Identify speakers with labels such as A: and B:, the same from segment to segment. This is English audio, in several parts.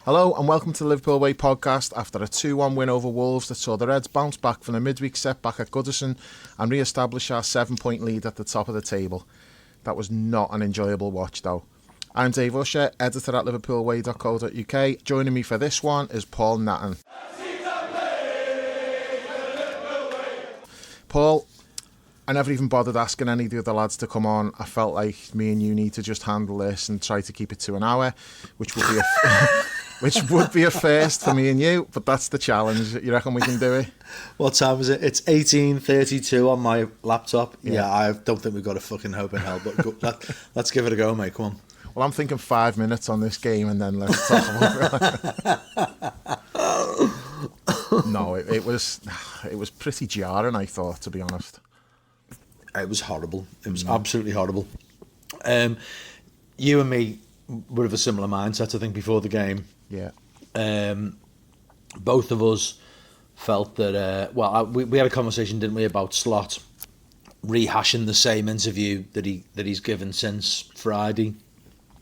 A: Hello and welcome to the Liverpool Way podcast. After a 2-1 win over Wolves that saw the Reds bounce back from a midweek setback at Goodison and re-establish our 7-point lead at the top of the table. That was not an enjoyable watch though. I'm Dave Usher, editor at liverpoolway.co.uk. Joining me for this one is Paul Natton. Paul, I never even bothered asking any of the other lads to come on. I felt like me and you need to just handle this and try to keep it to an hour, which would be a first for me and you, but that's the challenge. You reckon we can do it?
B: What time is it? It's 18:32 on my laptop. Yeah, I don't think we've got a fucking hope in hell, but let's give it a go, mate. Come on.
A: Well, I'm thinking 5 minutes on this game and then let's talk about it. No, it was pretty jarring, I thought, to be honest.
B: It was horrible. It was absolutely horrible. You and me were of a similar mindset, I think, before the game.
A: Yeah.
B: Both of us felt that, we had a conversation, didn't we, about Slot rehashing the same interview that he's given since Friday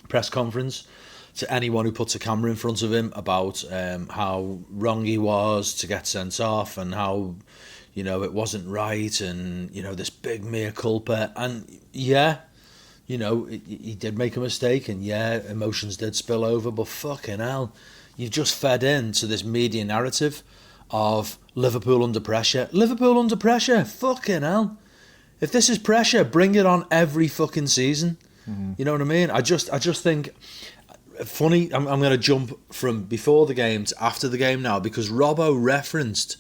B: press conference to anyone who puts a camera in front of him about how wrong he was to get sent off and how, you know, it wasn't right and, you know, this big mea culpa. And yeah, you know, he did make a mistake and yeah, emotions did spill over, but fucking hell, you've just fed into this media narrative of Liverpool under pressure. Liverpool under pressure, fucking hell. If this is pressure, bring it on every fucking season. Mm-hmm. You know what I mean? I just think, funny, I'm going to jump from before the game to after the game now, because Robbo referenced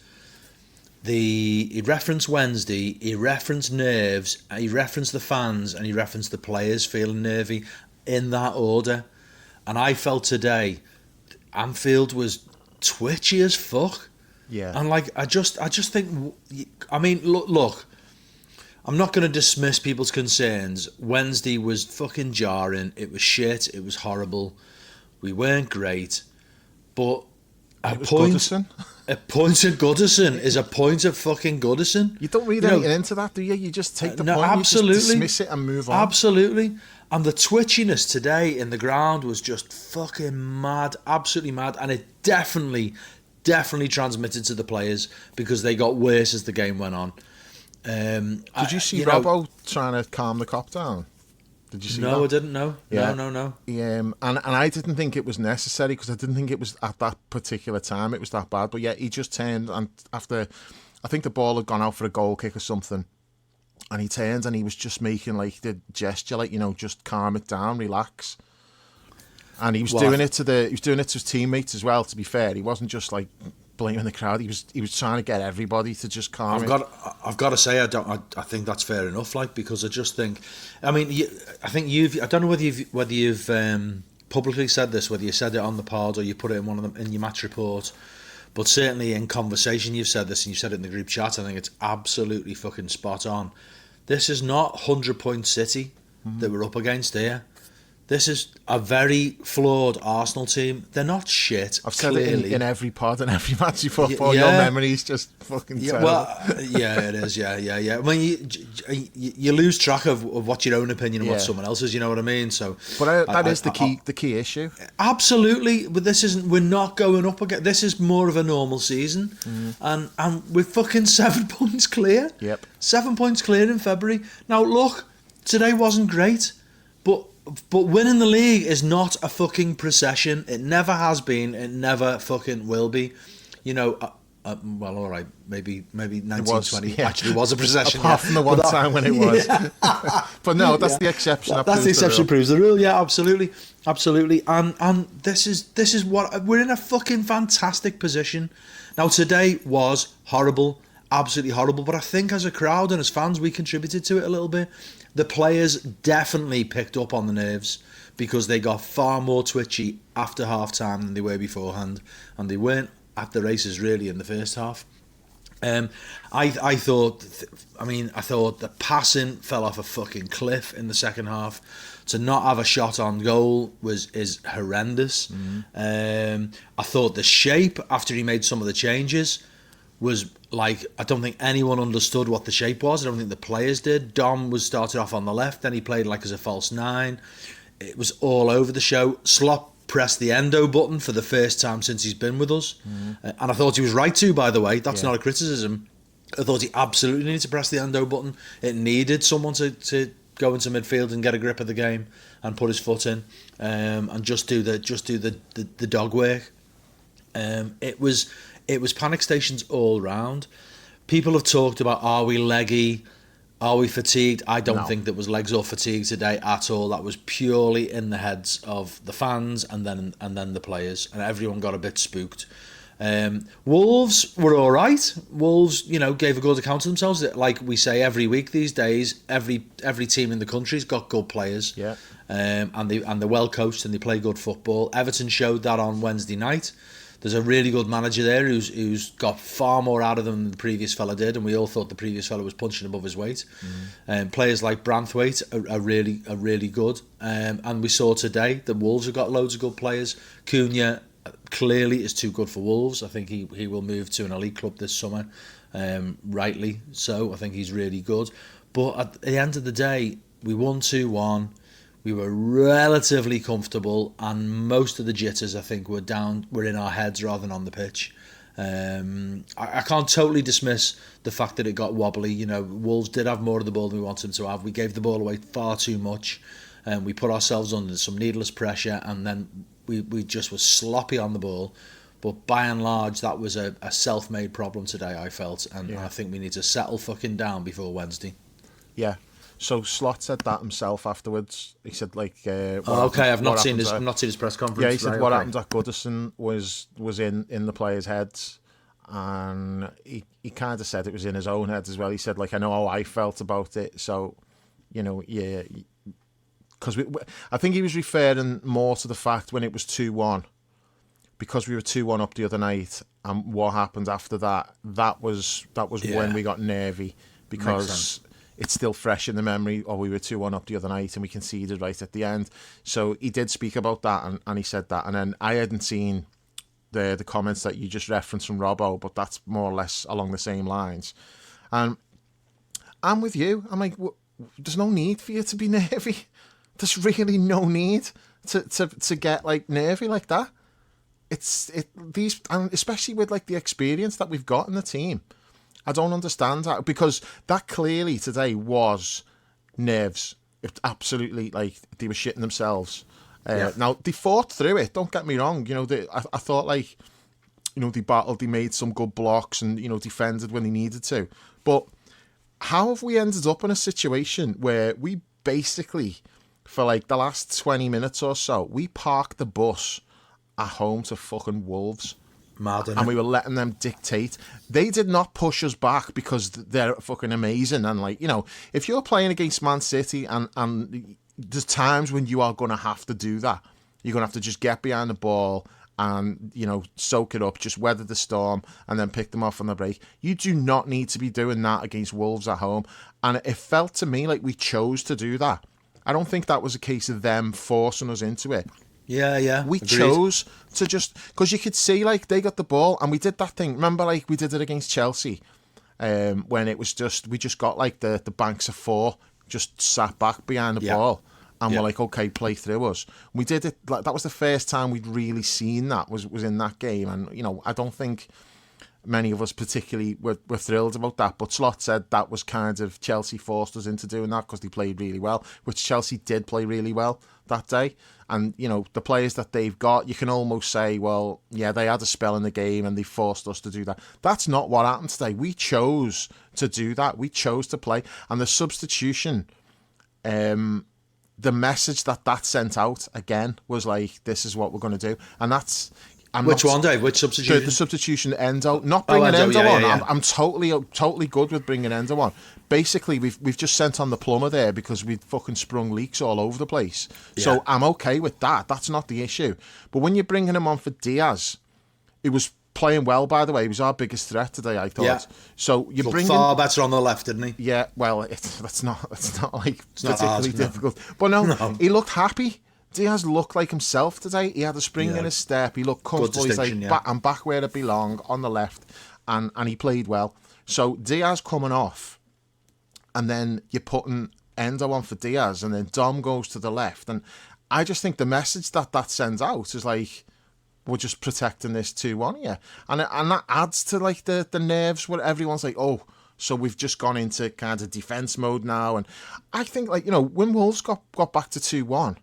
B: Wednesday, he referenced nerves, he referenced the fans, and he referenced the players feeling nervy in that order. And I felt today Anfield was twitchy as fuck.
A: Yeah.
B: And like I just think, I mean, look, I'm not going to dismiss people's concerns. Wednesday was fucking jarring. It was shit. It was horrible. We weren't great, but a point of Goodison is a point of fucking Goodison.
A: You don't read anything into that, do you? You just take the point,
B: absolutely.
A: You just dismiss it and move on.
B: Absolutely. And the twitchiness today in the ground was just fucking mad, absolutely mad. And it definitely transmitted to the players because they got worse as the game went on.
A: Did you see Robbo trying to calm the cop down? Did you see that?
B: No, I didn't know.
A: Yeah.
B: No.
A: And I didn't think it was necessary because I didn't think it was at that particular time it was that bad. But yeah, he just turned and after, I think the ball had gone out for a goal kick or something, and he turned and he was just making like the gesture, like, you know, just calm it down, relax. And he was doing it to his teammates as well. To be fair, he wasn't just like blaming the crowd. He was trying to get everybody to just calm it.
B: I've got to say, I think that's fair enough. Like, because I just think, I mean, I don't know whether you've publicly said this, whether you said it on the pod or you put it in one of them in your match report, but certainly in conversation you've said this and you said it in the group chat. I think it's absolutely fucking spot on. This is not 100-point City that we're up against here. This is a very flawed Arsenal team. They're not shit.
A: I've said it in every pod and every match you football. Your memory's just fucking terrible.
B: Well, yeah, it is. Yeah. I mean, you lose track of what your own opinion and what someone else's. You know what I mean? So,
A: but that is the key issue.
B: Absolutely, but this isn't. We're not going up again. This is more of a normal season, and we're fucking 7 points clear.
A: Yep,
B: 7 points clear in February. Now look, today wasn't great, but winning the league is not a fucking procession. It never has been. It never fucking will be. You know, well, all right, maybe 1920 actually was a procession.
A: Apart from the one time when it was. But no, that's the exception.
B: That's the exception proves the rule. Yeah, absolutely. And this is what we're in a fucking fantastic position. Now today was horrible, absolutely horrible. But I think as a crowd and as fans, we contributed to it a little bit. The players definitely picked up on the nerves because they got far more twitchy after half-time than they were beforehand, and they weren't at the races really in the first half. I thought the passing fell off a fucking cliff in the second half. To not have a shot on goal is horrendous. I thought the shape after he made some of the changes was like, I don't think anyone understood what the shape was. I don't think the players did. Dom started off on the left, then he played like as a false nine. It was all over the show. Slot press the endo button for the first time since he's been with us. And I thought he was right to, by the way. That's not a criticism. I thought he absolutely needed to press the endo button. It needed someone to go into midfield and get a grip of the game and put his foot in, and just do the dog work. It was panic stations all round. People have talked about, are we leggy? Are we fatigued? I don't think that was legs or fatigue today at all. That was purely in the heads of the fans and then the players, and everyone got a bit spooked. Wolves were all right. Wolves, gave a good account of themselves. Like we say every week these days, every team in the country's got good players.
A: Yeah.
B: And they're well coached and they play good football. Everton showed that on Wednesday night. There's a really good manager there who's got far more out of them than the previous fella did, and we all thought the previous fella was punching above his weight. Players like Branthwaite are really good, and we saw today that Wolves have got loads of good players. Cunha clearly is too good for Wolves. I think he will move to an elite club this summer, rightly so. I think he's really good. But at the end of the day, we won 2-1. We were relatively comfortable, and most of the jitters, I think, were in our heads rather than on the pitch. I can't totally dismiss the fact that it got wobbly. Wolves did have more of the ball than we wanted them to have. We gave the ball away far too much, and we put ourselves under some needless pressure, and then we just were sloppy on the ball. But by and large, that was a self-made problem today, I felt, and I think we need to settle fucking down before Wednesday.
A: Yeah. So Slot said that himself afterwards. He said,
B: I've not seen his press conference.
A: Yeah, he said what happened at Goodison was in the players' heads, and he kind of said it was in his own head as well. He said, I know how I felt about it. So, because I think he was referring more to the fact when it was 2-1, because we were 2-1 up the other night, and what happened after that. That was when we got nervy, because it's still fresh in the memory. We were 2-1 up the other night and we conceded right at the end. So he did speak about that, and he said that. And then I hadn't seen the comments that you just referenced from Robbo, but that's more or less along the same lines. And I'm with you. I'm like, there's no need for you to be nervy. There's really no need to get nervy like that. And especially with the experience that we've got in the team. I don't understand that, because that clearly today was nerves. It absolutely, they were shitting themselves. Now, they fought through it, don't get me wrong. I thought, they battled, they made some good blocks and, defended when they needed to. But how have we ended up in a situation where we basically, for the last 20 minutes or so, we parked the bus at home to fucking Wolves?
B: Mad,
A: and we were letting them dictate. They did not push us back because they're fucking amazing. And if you're playing against Man City and there's times when you are going to have to do that. You're going to have to just get behind the ball and, soak it up, just weather the storm and then pick them off on the break. You do not need to be doing that against Wolves at home. And it felt to me like we chose to do that. I don't think that was a case of them forcing us into it.
B: Yeah.
A: We chose to just, because you could see they got the ball and we did that thing. Remember, we did it against Chelsea, when it was we just got the banks of four, just sat back behind the ball, and we're okay, play through us. We did it. That was the first time we'd really seen that was in that game, and I don't think many of us particularly were thrilled about that. But Slot said that was kind of Chelsea forced us into doing that because they played really well, which Chelsea did play really well that day. And, the players that they've got, you can almost say, well, yeah, they had a spell in the game and they forced us to do that. That's not what happened today. We chose to do that. We chose to play. And the substitution, the message that sent out, again, was this is what we're going to do. And that's...
B: Which one, Dave? Which substitution?
A: The substitution Endo. Not bringing Endo on. Yeah. I'm totally good with bringing Endo on. Basically, we've just sent on the plumber there because we'd fucking sprung leaks all over the place. Yeah. So I'm okay with that. That's not the issue. But when you're bringing him on for Diaz, it was playing well, by the way. He was our biggest threat today, I thought. Yeah. So you bring
B: far better on the left, didn't he?
A: Yeah. Well, that's not particularly difficult. But no, he looked happy. Diaz looked like himself today. He had a spring in his step. He looked comfortable. He's I'm back where I belong, on the left, and he played well. So Diaz coming off, and then you're putting Endo on for Diaz, and then Dom goes to the left, and I just think the message that sends out is like, we're just protecting this 2-1 here. And that adds to like the nerves where everyone's like, oh, so we've just gone into kind of defence mode now. And I think, like, you know, when Wolves got back to 2-1,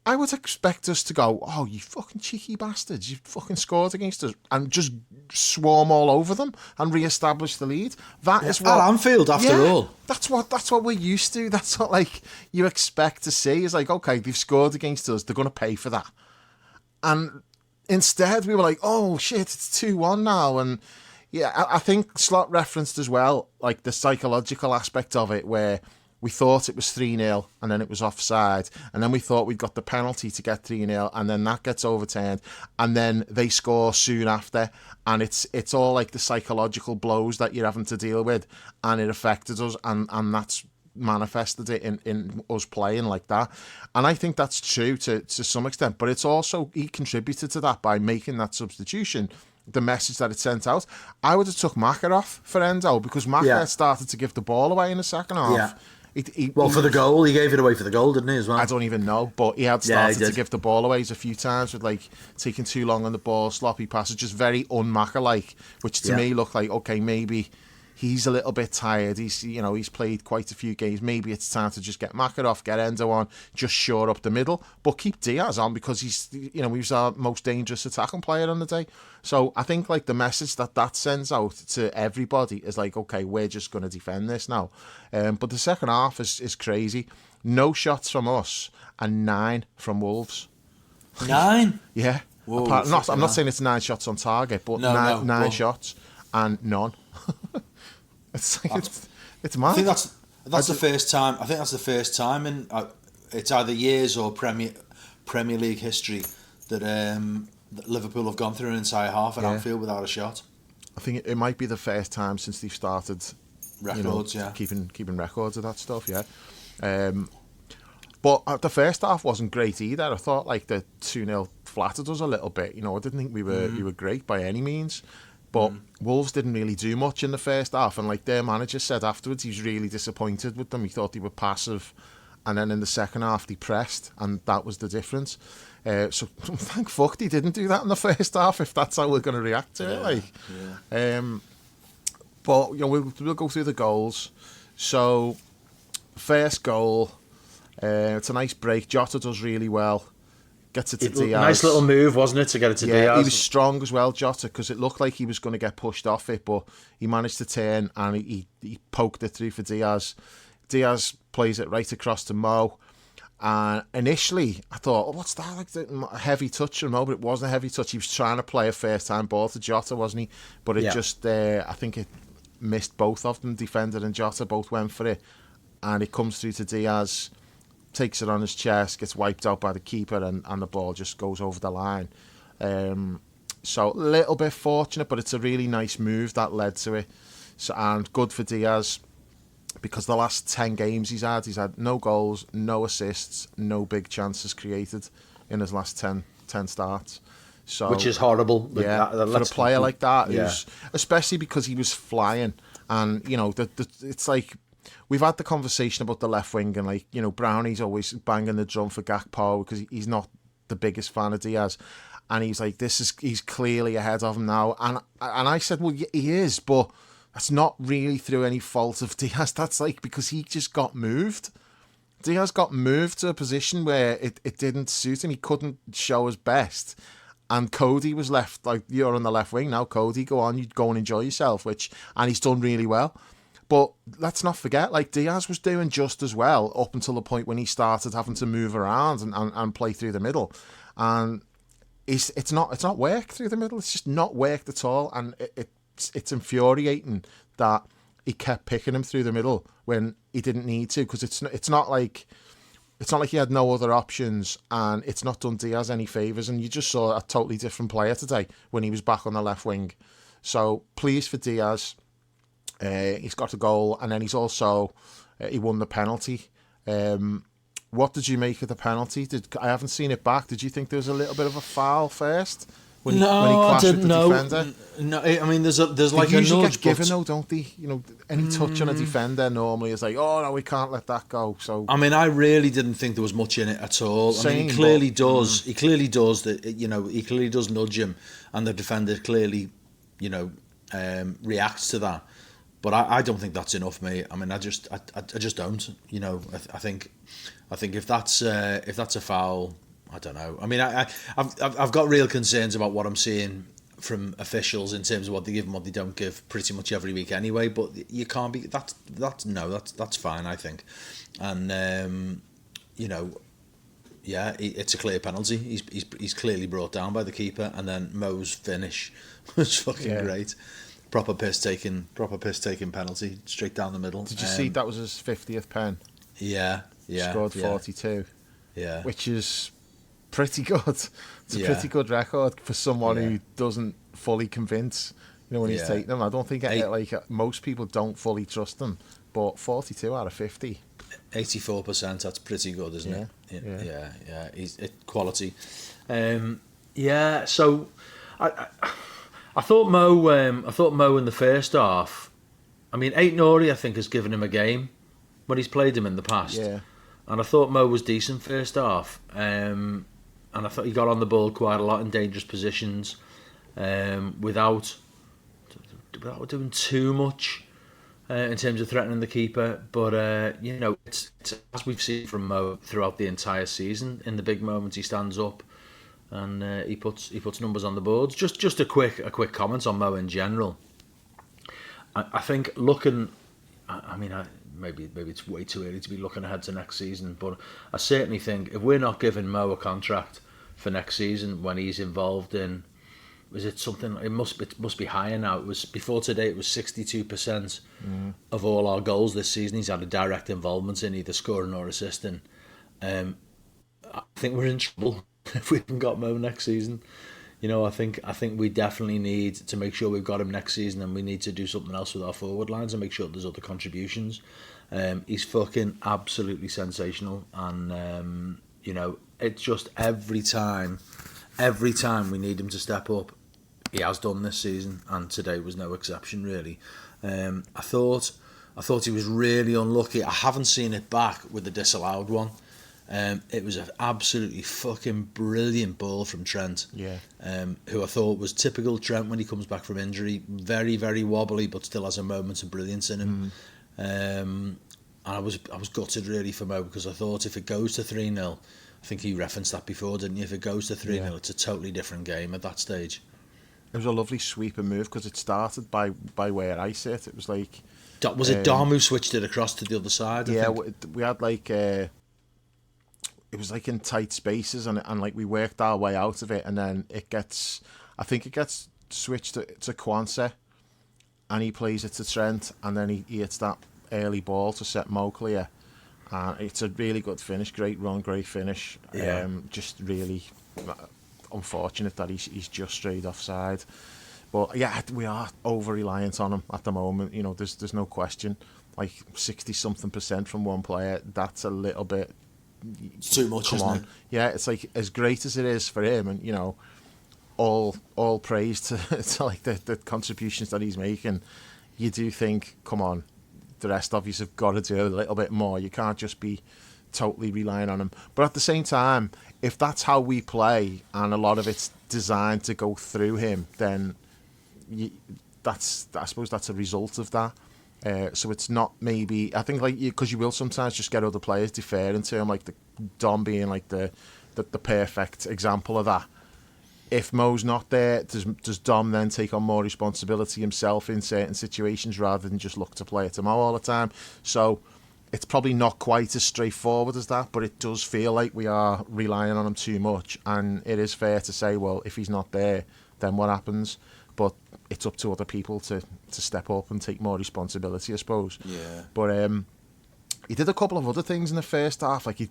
A: I would expect us to go, oh, you fucking cheeky bastards, you fucking scored against us, and just swarm all over them and re-establish the lead. That is what...
B: At Anfield, after all.
A: That's what we're used to. That's what, like, you expect to see. Is like, okay, they've scored against us, they're going to pay for that. And instead, we were like, oh, shit, it's 2-1 now. And, yeah, I think Slot referenced as well, like, the psychological aspect of it, where we thought it was 3-0 and then it was offside. And then we thought we'd got the penalty to get 3-0 and then that gets overturned. And then they score soon after. And it's all like the psychological blows that you're having to deal with. And it affected us. And that's manifested it in us playing like that. And I think that's true to some extent. But it's also, he contributed to that by making that substitution. The message that it sent out. I would have took Maka off for Endo because Maka started to give the ball away in the second half.
B: Yeah. For the goal, he gave it away for the goal, didn't he, as well?
A: I don't even know, but he had started to give the ball away a few times with, like, taking too long on the ball, sloppy passes, just very un-Maka-like, which to me looked like, okay, maybe he's a little bit tired. He's played quite a few games. Maybe it's time to just get Maka off, get Endo on, just shore up the middle, but keep Diaz on because he was our most dangerous attacking player on the day. So I think, like, the message that sends out to everybody is like, okay, we're just going to defend this now. But the second half is crazy. No shots from us and 9 from Wolves.
B: 9?
A: Yeah.
B: Whoa,
A: I'm not saying it's 9 shots on target, but nine shots and none. It's like it's mad.
B: I think that's the first time. I think that's the first time in it's either years or Premier League history that Liverpool have gone through an entire half at Anfield without a shot.
A: I think it might be the first time since they've started
B: records,
A: keeping records of that stuff. Yeah, but the first half wasn't great either. I thought like the 2-0 flattered us a little bit. I didn't think we were great by any means. But Wolves didn't really do much in the first half, and like their manager said afterwards, he was really disappointed with them. He thought they were passive, and then in the second half they pressed, and that was the difference. So thank fuck they didn't do that in the first half if that's how we're going to react to it. But we'll go through the goals. So first goal, it's a nice break. Jota does really well. Gets it to Diaz.
B: Nice little move, wasn't it, to get it to Diaz?
A: He was strong as well, Jota, because it looked like he was going to get pushed off it, but he managed to turn and he poked it through for Diaz. Diaz plays it right across to Mo. And initially, I thought, oh, what's that? Like a heavy touch from Mo, but it wasn't a heavy touch. He was trying to play a first-time ball to Jota, wasn't he? But it just, I think it missed both of them. Defender and Jota both went for it. And it comes through to Diaz, takes it on his chest, gets wiped out by the keeper, and the ball just goes over the line. So a little bit fortunate, but it's a really nice move that led to it. So, and good for Diaz, because the last 10 games he's had no goals, no assists, no big chances created in his last 10 starts. So,
B: which is horrible.
A: For a player like that, especially because he was flying, and it's like, we've had the conversation about the left wing, and like, Brownie's always banging the drum for Gakpo because he's not the biggest fan of Diaz, and he's like, he's clearly ahead of him now, and I said, well, he is, but that's not really through any fault of Diaz. That's like because he just got moved. Diaz got moved to a position where it didn't suit him. He couldn't show his best. And Cody was left, like, you're on the left wing now, Cody, go on, you go and enjoy yourself, and he's done really well. But let's not forget, like, Diaz was doing just as well up until the point when he started having to move around and play through the middle. And it's not worked through the middle. It's just not worked at all. And it's infuriating that he kept picking him through the middle when he didn't need to, because it's not like he had no other options, and it's not done Diaz any favours. And you just saw a totally different player today when he was back on the left wing. So pleased for Diaz. He's got a goal, and then he's also he won the penalty. What did you make of the penalty? I haven't seen it back. Did you think there was a little bit of a foul first? when he clashed with the defender.
B: No, I mean, there's like
A: they
B: a
A: usually
B: nudge,
A: get given though, don't they? You know, any touch on a defender normally is like, oh no, we can't let that go. So
B: I mean, I really didn't think there was much in it at all. I mean, he clearly does. He clearly does that. You know, he clearly does nudge him, and the defender clearly, you know, reacts to that. But I don't think that's enough, mate. I mean, I just don't. You know, I think if that's a foul, I don't know. I mean, I've got real concerns about what I'm seeing from officials in terms of what they give and what they don't give pretty much every week anyway. But you can't be that's fine, I think. And you know, yeah, it's a clear penalty. He's clearly brought down by the keeper, and then Mo's finish was fucking great. Proper piss taking penalty straight down the middle.
A: Did you see that was his 50th pen?
B: Yeah.
A: Scored 42.
B: Yeah.
A: Which is pretty good. It's a pretty good record for someone who doesn't fully convince. You know, when he's taking them, I don't think most people don't fully trust them. But 42 out of 50.
B: 84%. That's pretty good, isn't it? Yeah. He's quality. So I thought Mo in the first half. I mean, Aït-Nouri, I think, has given him a game when he's played him in the past.
A: Yeah.
B: And I thought Mo was decent first half. And I thought he got on the ball quite a lot in dangerous positions, without doing too much in terms of threatening the keeper. But you know, it's as we've seen from Mo throughout the entire season. In the big moments, he stands up and he puts numbers on the boards. Just a quick comment on Mo in general. I think looking, I mean, maybe it's way too early to be looking ahead to next season, but I certainly think if we're not giving Mo a contract for next season when he's involved in, was it something? It must be higher now. It was before today. It was 62% of all our goals this season. He's had a direct involvement in either scoring or assisting. I think we're in trouble if we haven't got Mo next season. You know, I think we definitely need to make sure we've got him next season, and we need to do something else with our forward lines and make sure there's other contributions. He's fucking absolutely sensational, and you know, it's just every time we need him to step up, he has done this season, and today was no exception, really. I thought he was really unlucky. I haven't seen it back with the disallowed one. It was an absolutely fucking brilliant ball from Trent, who I thought was typical Trent when he comes back from injury. Very, very wobbly, but still has a moment of brilliance in him. And I was gutted really for Mo, because I thought if it goes to 3-0, I think he referenced that before, didn't he? If it goes to 3-0, it's a totally different game at that stage.
A: It was a lovely sweeper move, because it started by where I sit. It was like...
B: Was it Dom who switched it across to the other side? I think?
A: We had like... it was like in tight spaces, and like we worked our way out of it, and then it gets switched to Kwanzaa, and he plays it to Trent, and then he hits that early ball to set Mo clear. It's a really good finish, great run, great finish. Just really unfortunate that he's just straight offside. But yeah, we are over reliant on him at the moment. You know, there's no question. Like 60-something% from one player, that's a little bit.
B: It's too much, isn't it?
A: Yeah, it's like, as great as it is for him, and you know, all praise to like the contributions that he's making. You do think, come on, the rest of you have got to do a little bit more. You can't just be totally relying on him. But at the same time, if that's how we play and a lot of it's designed to go through him, then I suppose that's a result of that. So it's not maybe, I think, like, because you will sometimes just get other players deferring to him, like the Dom being like the perfect example of that. If Mo's not there, does Dom then take on more responsibility himself in certain situations rather than just look to play it to Mo all the time? So it's probably not quite as straightforward as that, but it does feel like we are relying on him too much. And it is fair to say, well, if he's not there, then what happens? But it's up to other people to step up and take more responsibility, I suppose.
B: Yeah.
A: But he did a couple of other things in the first half, like he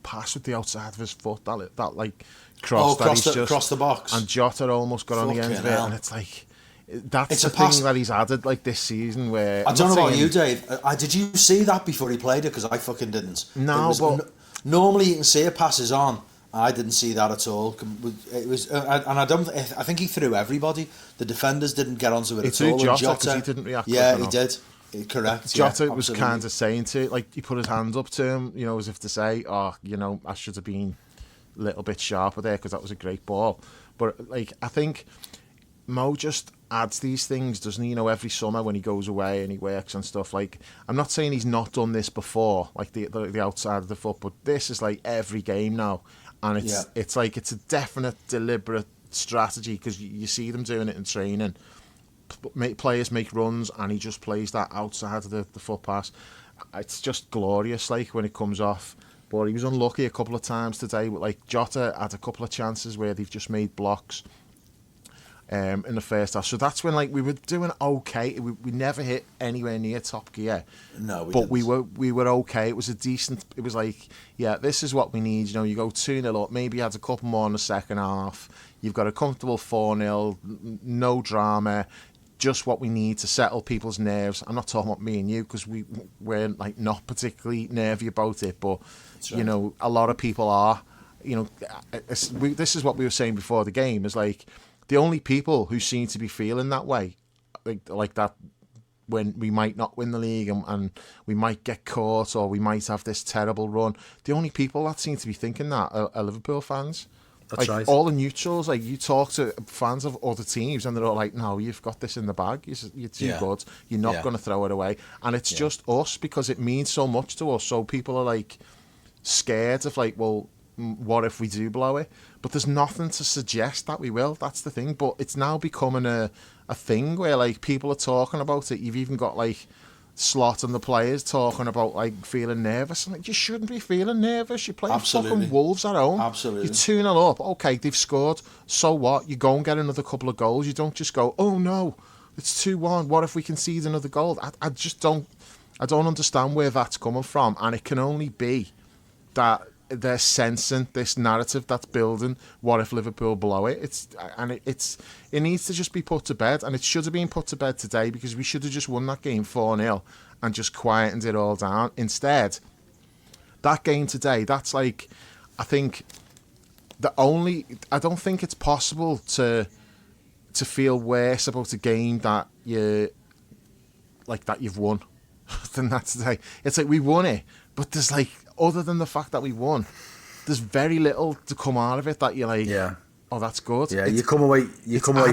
A: passed with the outside of his foot, that like cross
B: across the box,
A: and Jota almost got on the end of it, and it's like that's the thing that he's added like this season. Where
B: I don't know about you, Dave. Did you see that before he played it? Because I fucking didn't.
A: No, but
B: normally you can see a pass is on, I didn't see that at all. It was, and I don't. I think he threw everybody. The defenders didn't get onto it at all.
A: Jota, because he didn't react.
B: Yeah, he did. Correct.
A: Jota
B: yeah,
A: was kind of saying to it, like, he put his hand up to him, you know, as if to say, "Oh, you know, I should have been a little bit sharper there because that was a great ball." But like, I think Mo just adds these things, doesn't he? You know, every summer when he goes away and he works and stuff. Like, I'm not saying he's not done this before, like the outside of the foot, but this is like every game now, and it's like it's a definite, deliberate strategy because you see them doing it in training. Players make runs and he just plays that outside of the foot pass. It's just glorious, like, when it comes off. But he was unlucky a couple of times today. Like, Jota had a couple of chances where they've just made blocks in the first half. So that's when, like, we were doing okay. We never hit anywhere near top gear.
B: No,
A: but didn't. we were okay. It was a decent. It was like, yeah, this is what we need. You know, you go 2-0 up. Maybe you had a couple more in the second half. You've got a comfortable 4-0. No drama. Just what we need to settle people's nerves. I'm not talking about me and you because we weren't, like, not particularly nervy about it, but right. You know, a lot of people are. You know, this is what we were saying before the game. Is like the only people who seem to be feeling that way, like that, when we might not win the league and we might get caught or we might have this terrible run. The only people that seem to be thinking that are Liverpool fans.
B: That's
A: like,
B: right.
A: All the neutrals, like, you talk to fans of other teams and they're all like, no, you've got this in the bag. You're too good. You're not going to throw it away. And it's just us because it means so much to us. So people are, like, scared of, like, well, what if we do blow it? But there's nothing to suggest that we will. That's the thing. But it's now becoming a thing where, like, people are talking about it. You've even got, like, Slot and the players talking about, like, feeling nervous. And, like, you shouldn't be feeling nervous. You're playing fucking Wolves at home.
B: Absolutely.
A: You're 2-0 up. Okay, they've scored. So what? You go and get another couple of goals. You don't just go, oh no, it's 2-1. What if we concede another goal? I just don't understand where that's coming from. And it can only be that they're sensing this narrative that's building. What if Liverpool blow it? It needs to just be put to bed, and it should have been put to bed today because we should have just won that game 4-0 and just quietened it all down. Instead, that game today, that's like, I think I don't think it's possible to feel worse about a game that you've won than that today. It's like, we won it, but there's, like, other than the fact that we won, there's very little to come out of it that you're like, oh, that's good.
B: Yeah, you come away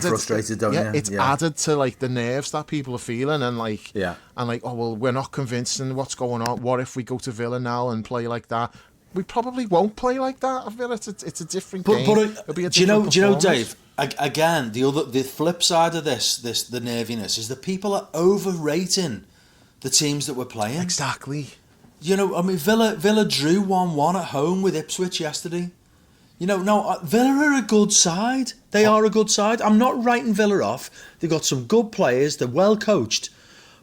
B: frustrated, don't you?
A: It's added to, like, the nerves that people are feeling and, like, oh, well, we're not convinced in what's going on. What if we go to Villa now and play like that? We probably won't play like that. I feel it's a different game. It'll be a different
B: do you know, Dave? Again, the flip side of the nerviness is that people are overrating the teams that we're playing.
A: Exactly.
B: You know, I mean, Villa drew 1-1 at home with Ipswich yesterday. You know, no, Villa are a good side. They are a good side. I'm not writing Villa off. They've got some good players. They're well coached.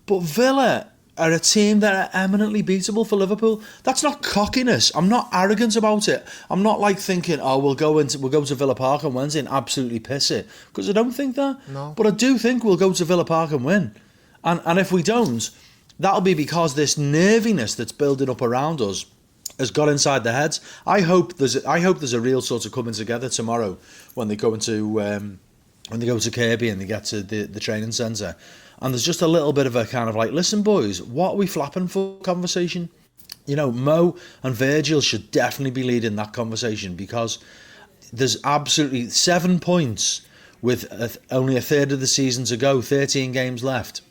B: But Villa are a team that are eminently beatable for Liverpool. That's not cockiness. I'm not arrogant about it. I'm not like thinking, oh, we'll go to Villa Park on Wednesday and absolutely piss it. Because I don't think that.
A: No.
B: But I do think we'll go to Villa Park and win. And if we don't, that'll be because this nerviness that's building up around us has got inside their heads. I hope there's a real sort of coming together tomorrow when they go into Kirby and they get to the training centre, and there's just a little bit of a kind of like, listen boys, what are we flapping for conversation? You know, Mo and Virgil should definitely be leading that conversation because there's absolutely 7 points with only a third of the season to go, 13 games left.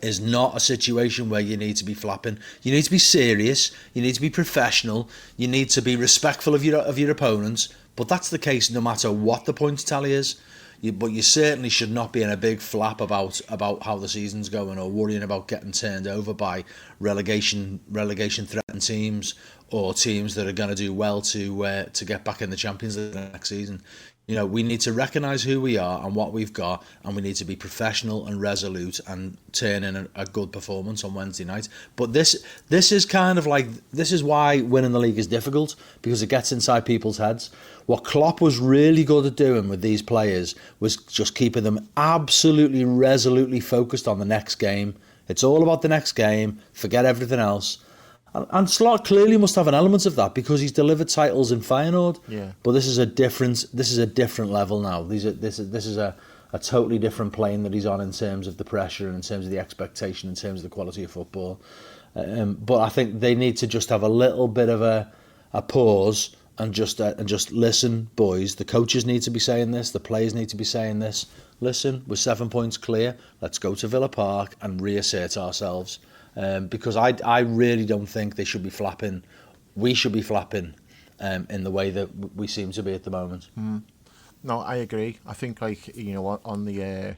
B: Is not a situation where you need to be flapping. You need to be serious. You need to be professional. You need to be respectful of your opponents. But that's the case no matter what the points tally is. But you certainly should not be in a big flap about how the season's going or worrying about getting turned over by relegation threatened teams or teams that are going to do well to get back in the Champions League next season. You know, we need to recognise who we are and what we've got, and we need to be professional and resolute and turn in a good performance on Wednesday night. But this is kind of like, this is why winning the league is difficult, because it gets inside people's heads. What Klopp was really good at doing with these players was just keeping them absolutely resolutely focused on the next game. It's all about the next game. Forget everything else. And Slot clearly must have an element of that because he's delivered titles in Feyenoord.
A: Yeah.
B: But this is a different level now. This is a totally different plane that he's on in terms of the pressure and in terms of the expectation, in terms of the quality of football. But I think they need to just have a little bit of a pause and just listen, boys. The coaches need to be saying this. The players need to be saying this. Listen, we're 7 points clear. Let's go to Villa Park and reassert ourselves. Because I really don't think they should be flapping. We should be flapping in the way that we seem to be at the moment.
A: No, I agree. I think, like, you know, on the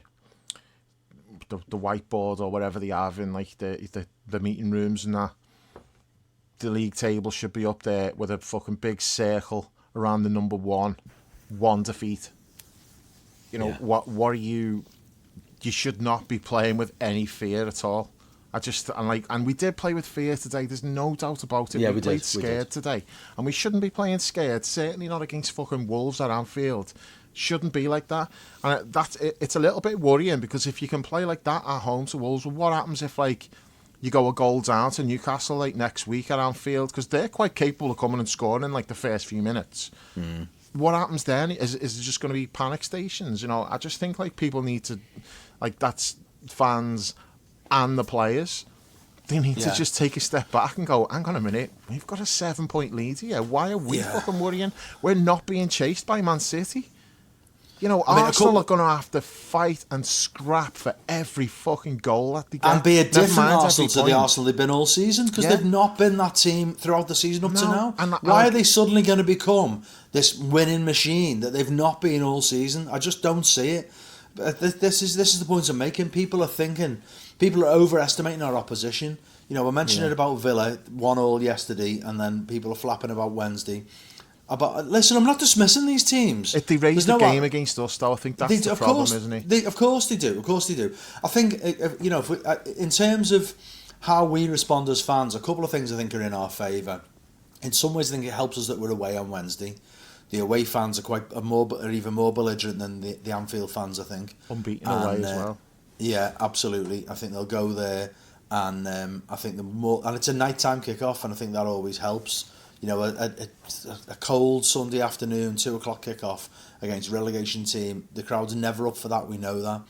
A: whiteboard or whatever they have in, like, the meeting rooms and that, the league table should be up there with a fucking big circle around the number one defeat. You know, what are you? You should not be playing with any fear at all. And we did play with fear today. There's no doubt about it.
B: Yeah,
A: we played scared today, and we shouldn't be playing scared. Certainly not against fucking Wolves at Anfield. Shouldn't be like that. And it's a little bit worrying because if you can play like that at home to Wolves, well, what happens if, like, you go a goal down to Newcastle like next week at Anfield, because they're quite capable of coming and scoring in like the first few minutes. What happens then? Is there just going to be panic stations? You know, I just think, like, people need to, like, that's fans and the players, they need to just take a step back and go, hang on a minute, we've got a 7-point lead here. Why are we fucking worrying? We're not being chased by Man City. You know, Arsenal are going to have to fight and scrap for every fucking goal that they get.
B: And be a different Arsenal to the Arsenal they've been all season, because they've not been that team throughout the season up to now. Why are they suddenly going to become this winning machine that they've not been all season? I just don't see it. This is the point I'm making. People are overestimating our opposition. You know, we're mentioning about Villa 1-1 yesterday, and then people are flapping about Wednesday. Listen, I'm not dismissing these teams.
A: If they raise the game against us, though, I think that's the problem, isn't it?
B: Of course they do. Of course they do. I think, you know, in terms of how we respond as fans, a couple of things I think are in our favour. In some ways, I think it helps us that we're away on Wednesday. The away fans are even more belligerent than the Anfield fans, I think.
A: Unbeaten away as well.
B: Yeah, absolutely. I think they'll go there, and I think and it's a nighttime kick-off, and I think that always helps. You know, a cold Sunday afternoon, 2:00 kick-off against a relegation team, the crowd's never up for that, we know that.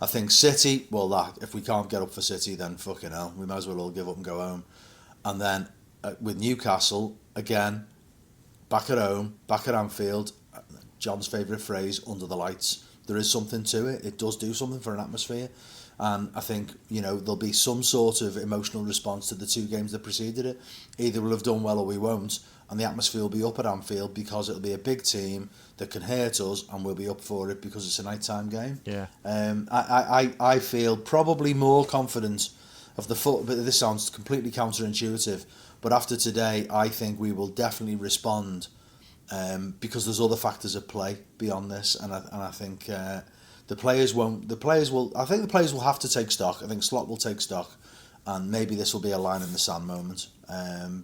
B: I think City, if we can't get up for City, then fucking hell, we might as well all give up and go home. And then with Newcastle, again, back at home, back at Anfield, John's favourite phrase, under the lights. There is something to it. It does do something for an atmosphere. And I think, you know, there'll be some sort of emotional response to the two games that preceded it. Either we'll have done well or we won't, and the atmosphere will be up at Anfield because it'll be a big team that can hurt us, and we'll be up for it because it's a nighttime game.
A: Yeah.
B: I feel probably more confident of the foot, but this sounds completely counterintuitive. But after today, I think we will definitely respond because there's other factors at play beyond this, and I think. The players will have to take stock. I think Slot will take stock, and maybe this will be a line in the sand moment.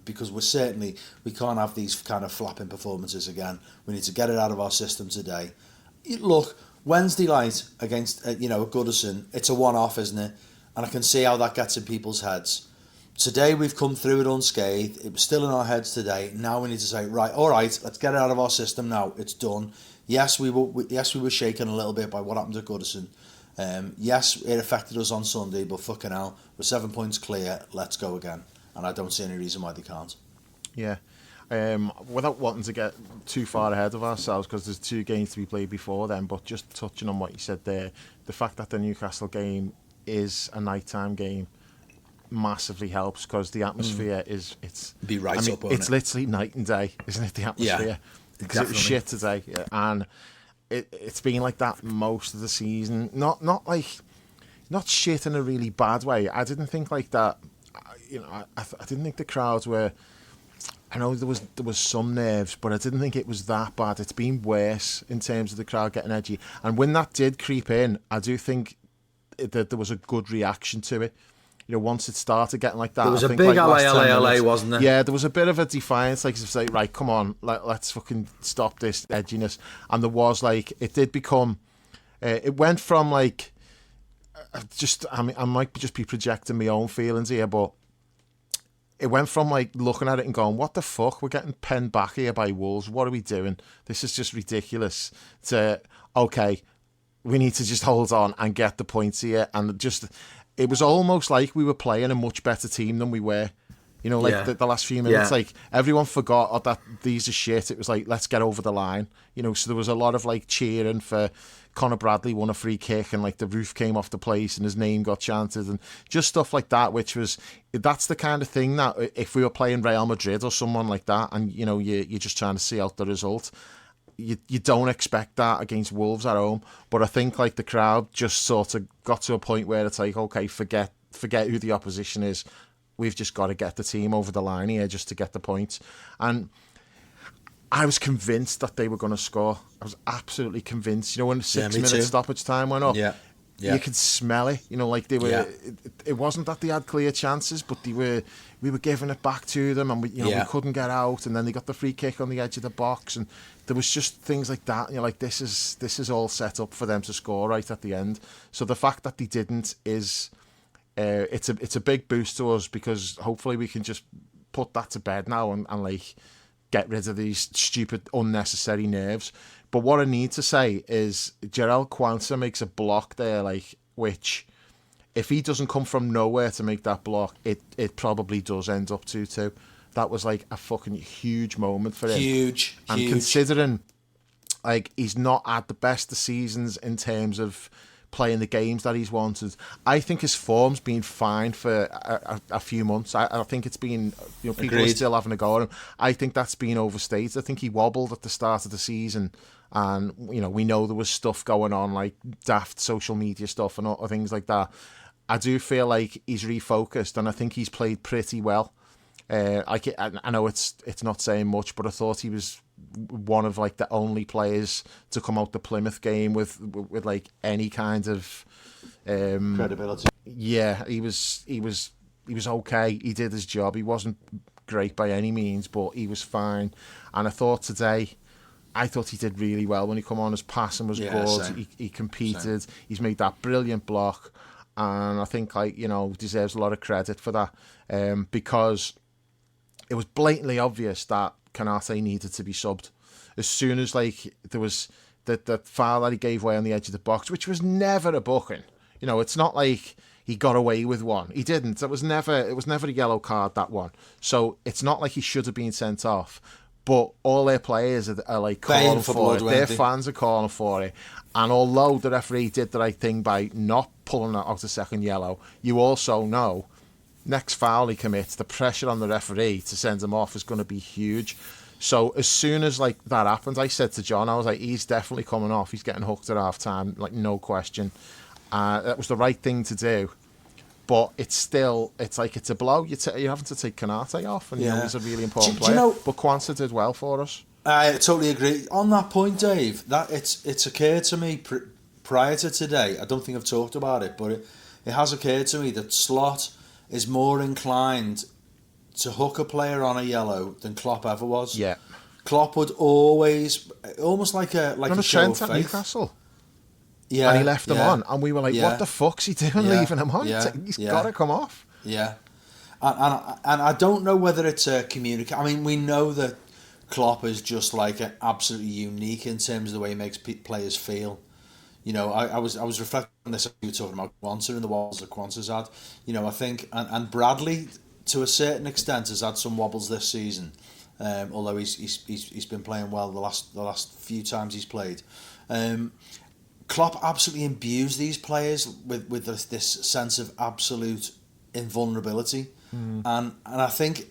B: Because we can't have these kind of flapping performances again. We need to get it out of our system today. Look, Wednesday night against at Goodison, it's a one-off, isn't it? And I can see how that gets in people's heads. Today we've come through it unscathed. It was still in our heads today. Now we need to say, right, all right, let's get it out of our system now. It's done. Yes, we were shaken a little bit by what happened at Goodison. Yes, it affected us on Sunday, but fucking hell, we're 7 points clear. Let's go again. And I don't see any reason why they can't.
A: Yeah. Without wanting to get too far ahead of ourselves, because there's 2 games to be played before then, but just touching on what you said there, the fact that the Newcastle game is a nighttime game massively helps, because the atmosphere it's literally night and day, isn't it, the atmosphere?
B: Yeah.
A: Because it was shit today, and it's been like that most of the season. Not shit in a really bad way. I didn't think like that. You know, I didn't think the crowds were. I know there was some nerves, but I didn't think it was that bad. It's been worse in terms of the crowd getting edgy. And when that did creep in, I do think that there was a good reaction to it. You know, once it started getting like that,
B: there was a big LA, wasn't there?
A: Yeah, there was a bit of a defiance, like to say, right, come on, let's fucking stop this edginess. And there was like, it did become, it went from like, I might just be projecting my own feelings here, but it went from like looking at it and going, what the fuck, we're getting penned back here by Wolves, what are we doing, this is just ridiculous, to okay, we need to just hold on and get the points here. And just, it was almost like we were playing a much better team than we were. You know, like the last few minutes, like everyone forgot that these are shit. It was like, let's get over the line. You know, so there was a lot of like cheering for Conor Bradley won a free kick and like the roof came off the place and his name got chanted and just stuff like that, which was, that's the kind of thing that if we were playing Real Madrid or someone like that and, you know, you're just trying to see out the result, you don't expect that against Wolves at home. But I think like the crowd just sort of got to a point where it's like, okay, forget who the opposition is. We've just got to get the team over the line here just to get the points. And I was convinced that they were going to score. I was absolutely convinced. You know, when the 6-minute stoppage time went up, you could smell it. You know, like they were. It wasn't that they had clear chances, but we were giving it back to them, and we couldn't get out. And then they got the free kick on the edge of the box, and there was just things like that. And you're like, this is all set up for them to score right at the end. So the fact that they didn't is. It's a big boost to us, because hopefully we can just put that to bed now and like get rid of these stupid unnecessary nerves. But what I need to say is Jarell Quansah makes a block there, like, which if he doesn't come from nowhere to make that block, it probably does end up 2-2. That was like a fucking huge moment for him. Huge. Considering like he's not had the best of seasons in terms of playing the games that he's wanted, I think his form's been fine for a few months. I think it's been, you know, people are still having a go at him. I think that's been overstated. I think he wobbled at the start of the season, and you know, we know there was stuff going on like daft social media stuff and other things like that. I do feel like he's refocused, and I think he's played pretty well. I know it's not saying much, but I thought he was one of like the only players to come out the Plymouth game with like any kind of
B: credibility.
A: Yeah, he was okay. He did his job. He wasn't great by any means, but he was fine. And I thought today, he did really well when he come on. His passing was good. He competed. Same. He's made that brilliant block, and I think, like, you know, deserves a lot of credit for that, because it was blatantly obvious that Konate needed to be subbed. As soon as like there was that foul that he gave away on the edge of the box, which was never a booking. You know, it's not like he got away with one. He didn't. It was never a yellow card, that one. So it's not like he should have been sent off. But all their players are like calling for it. Their fans are calling for it. And although the referee did the right thing by not pulling out a second yellow, you also know next foul he commits, the pressure on the referee to send him off is going to be huge. So as soon as like that happened, I said to John, I was like, he's definitely coming off. He's getting hooked at half time, like no question. That was the right thing to do. But it's like it's a blow. You're having to take Konate off, and you know, he's a really important player. You know, but Quansah did well for us.
B: I totally agree. On that point, Dave, that it's occurred to me prior to today. I don't think I've talked about it, but it has occurred to me that Slot is more inclined to hook a player on a yellow than Klopp ever was.
A: Yeah,
B: Klopp would always, almost like a show of faith.
A: Newcastle.
B: Yeah,
A: and he left them on, and we were like, "What the fuck's he doing, leaving him on? He's got to come off."
B: Yeah, and I don't know whether it's a communication. I mean, we know that Klopp is just like absolutely unique in terms of the way he makes players feel. You know, I was reflecting on this. You were talking about Quansah and the wobbles that Quansah's had. You know, I think, and Bradley to a certain extent has had some wobbles this season, although he's been playing well the last few times he's played. Klopp absolutely imbues these players with this sense of absolute invulnerability, and I think,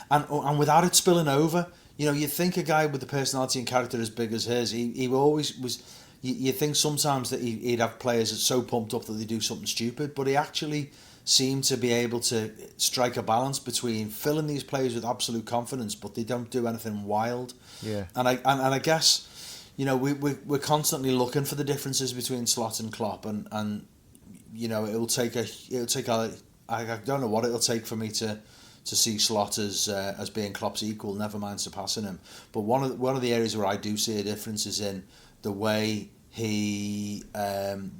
B: and without it spilling over. You know, you'd think a guy with the personality and character as big as his, he always was. You think sometimes that he'd have players that's so pumped up that they do something stupid, but he actually seemed to be able to strike a balance between filling these players with absolute confidence, but they don't do anything wild.
A: Yeah.
B: And I guess, you know, we're constantly looking for the differences between Slot and Klopp, and you know, it'll take I don't know what it'll take for me to see Slot as being Klopp's equal, never mind surpassing him. But one of the areas where I do see a difference is in the way the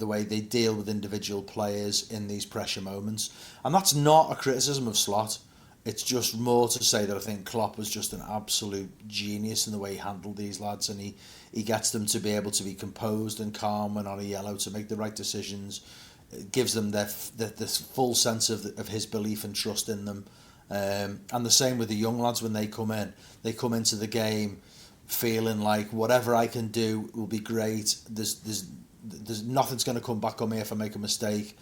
B: way they deal with individual players in these pressure moments, and that's not a criticism of Slot. It's just more to say that I think Klopp was just an absolute genius in the way he handled these lads, and he gets them to be able to be composed and calm when on a yellow, to make the right decisions. It gives them this full sense of his belief and trust in them. And the same with the young lads when they come in. They come into the game feeling like whatever I can do will be great. There's nothing's going to come back on me if I make a mistake.